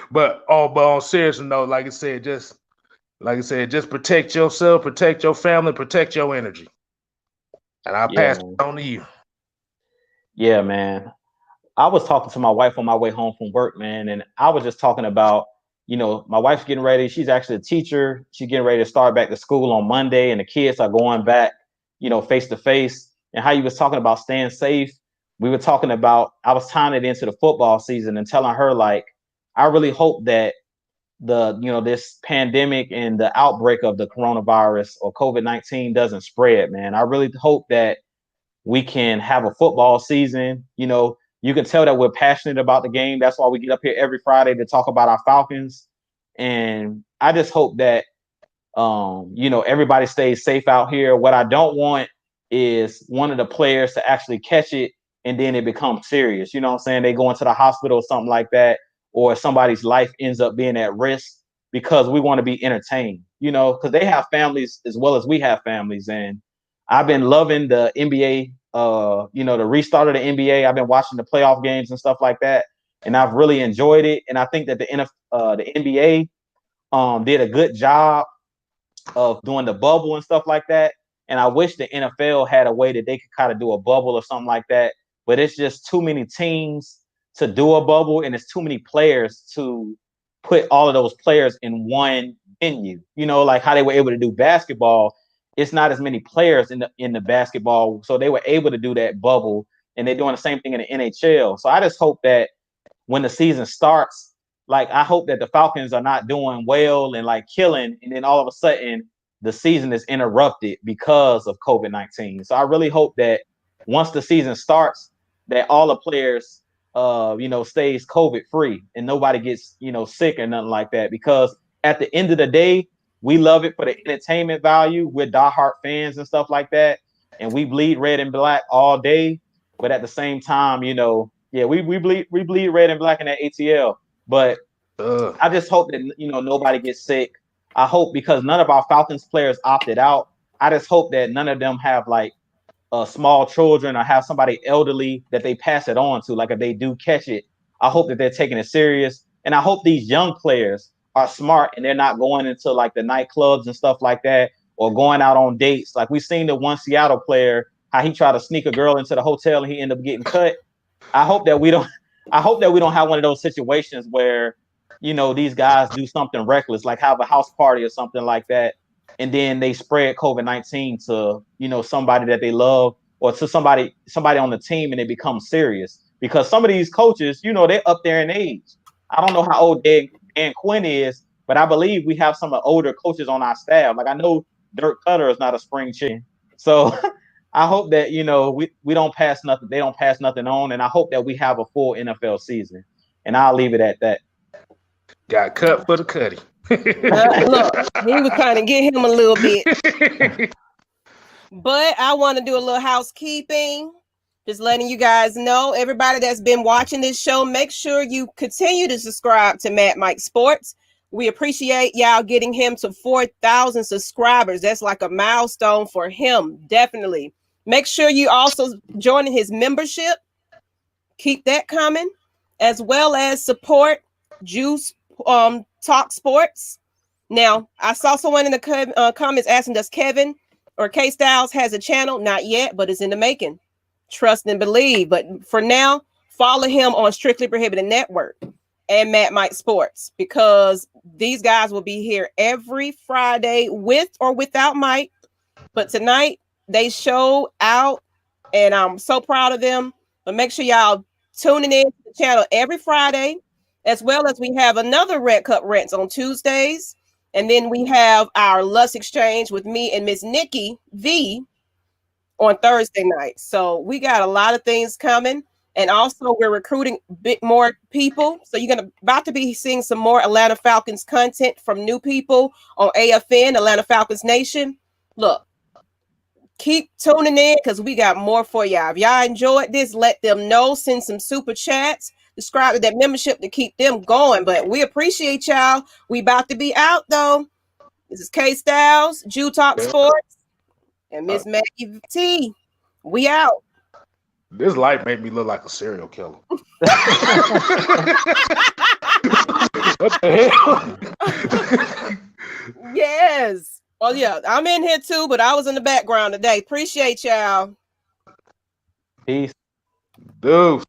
but on serious note, like I said, just protect yourself, protect your family, protect your energy. And I'll pass it on to you. Yeah, man. I was talking to my wife on my way home from work, man, and I was just talking about, my wife's getting ready. She's actually a teacher. She's getting ready to start back to school on Monday, and the kids are going back, face to face. And how you was talking about staying safe. We were talking about, I was tying it into the football season and telling her, like, I really hope that this pandemic and the outbreak of the coronavirus or COVID-19 doesn't spread, man. I really hope that we can have a football season. You can tell that we're passionate about the game. That's why we get up here every Friday to talk about our Falcons. And I just hope that, everybody stays safe out here. What I don't want is one of the players to actually catch it and then it becomes serious. You know what I'm saying? They go into the hospital or something like that, or somebody's life ends up being at risk because we want to be entertained, because they have families as well as we have families. And I've been loving the NBA, the restart of the NBA. I've been watching the playoff games and stuff like that, and I've really enjoyed it. And I think that the NBA did a good job of doing the bubble and stuff like that. And I wish the NFL had a way that they could kind of do a bubble or something like that. But it's just too many teams to do a bubble, and it's too many players to put all of those players in one venue. Like how they were able to do basketball. It's not as many players in the basketball, so they were able to do that bubble, and they're doing the same thing in the NHL. So I just hope that when the season starts, like I hope that the Falcons are not doing well and like killing, and then all of a sudden the season is interrupted because of COVID-19. So I really hope that once the season starts, that all the players, stays COVID free and nobody gets, sick or nothing like that. Because at the end of the day, we love it for the entertainment value. We're diehard fans and stuff like that. And we bleed red and black all day. But at the same time, we bleed red and black in that ATL. But I just hope that, nobody gets sick. I hope, because none of our Falcons players opted out, I just hope that none of them have like small children or have somebody elderly that they pass it on to. Like if they do catch it, I hope that they're taking it serious. And I hope these young players are smart and they're not going into like the nightclubs and stuff like that, or going out on dates. Like we've seen the one Seattle player, how he tried to sneak a girl into the hotel and he ended up getting cut. I hope that we don't have one of those situations where, these guys do something reckless, like have a house party or something like that, and then they spread COVID-19 to, somebody that they love or to somebody on the team, and it becomes serious. Because some of these coaches, they're up there in age. I don't know how old Dan Quinn is, but I believe we have some older coaches on our staff. Like I know Dirk Cutter is not a spring chicken. So I hope that, we don't pass nothing. They don't pass nothing on. And I hope that we have a full NFL season. And I'll leave it at that. Got cut for the cutty. Look, we was trying to get him a little bit. But I want to do a little housekeeping. Just letting you guys know, everybody that's been watching this show, make sure you continue to subscribe to Mad Mike Sports. We appreciate y'all getting him to 4,000 subscribers. That's like a milestone for him, definitely. Make sure you also join his membership. Keep that coming, as well as support Juice Talk Sports. Now, I saw someone in the comments asking, does Kevin or K-Stylez has a channel? Not yet, but it's in the making. Trust and believe. But for now, follow him on Strictly Prohibited Network and Mad Mike Sports, because these guys will be here every Friday with or without Mike. But tonight they show out, and I'm so proud of them. But make sure y'all tuning in to the channel every Friday, as well as we have another Red Cup Rants on Tuesdays. And then we have our Lust Exchange with me and Miss Nikki V on Thursday night. So we got a lot of things coming. And also, we're recruiting a bit more people. So you're about to be seeing some more Atlanta Falcons content from new people on AFN, Atlanta Falcons Nation. Look, keep tuning in because we got more for y'all. If y'all enjoyed this, let them know. Send some super chats. Subscribe to that membership to keep them going. But we appreciate y'all. We about to be out, though. This is K-Stylez, Jew Talk Sports, and Miss Maggie T. We out. This light made me look like a serial killer. What the hell? Yes. Well, yeah, I'm in here too, but I was in the background today. Appreciate y'all. Peace. Dude.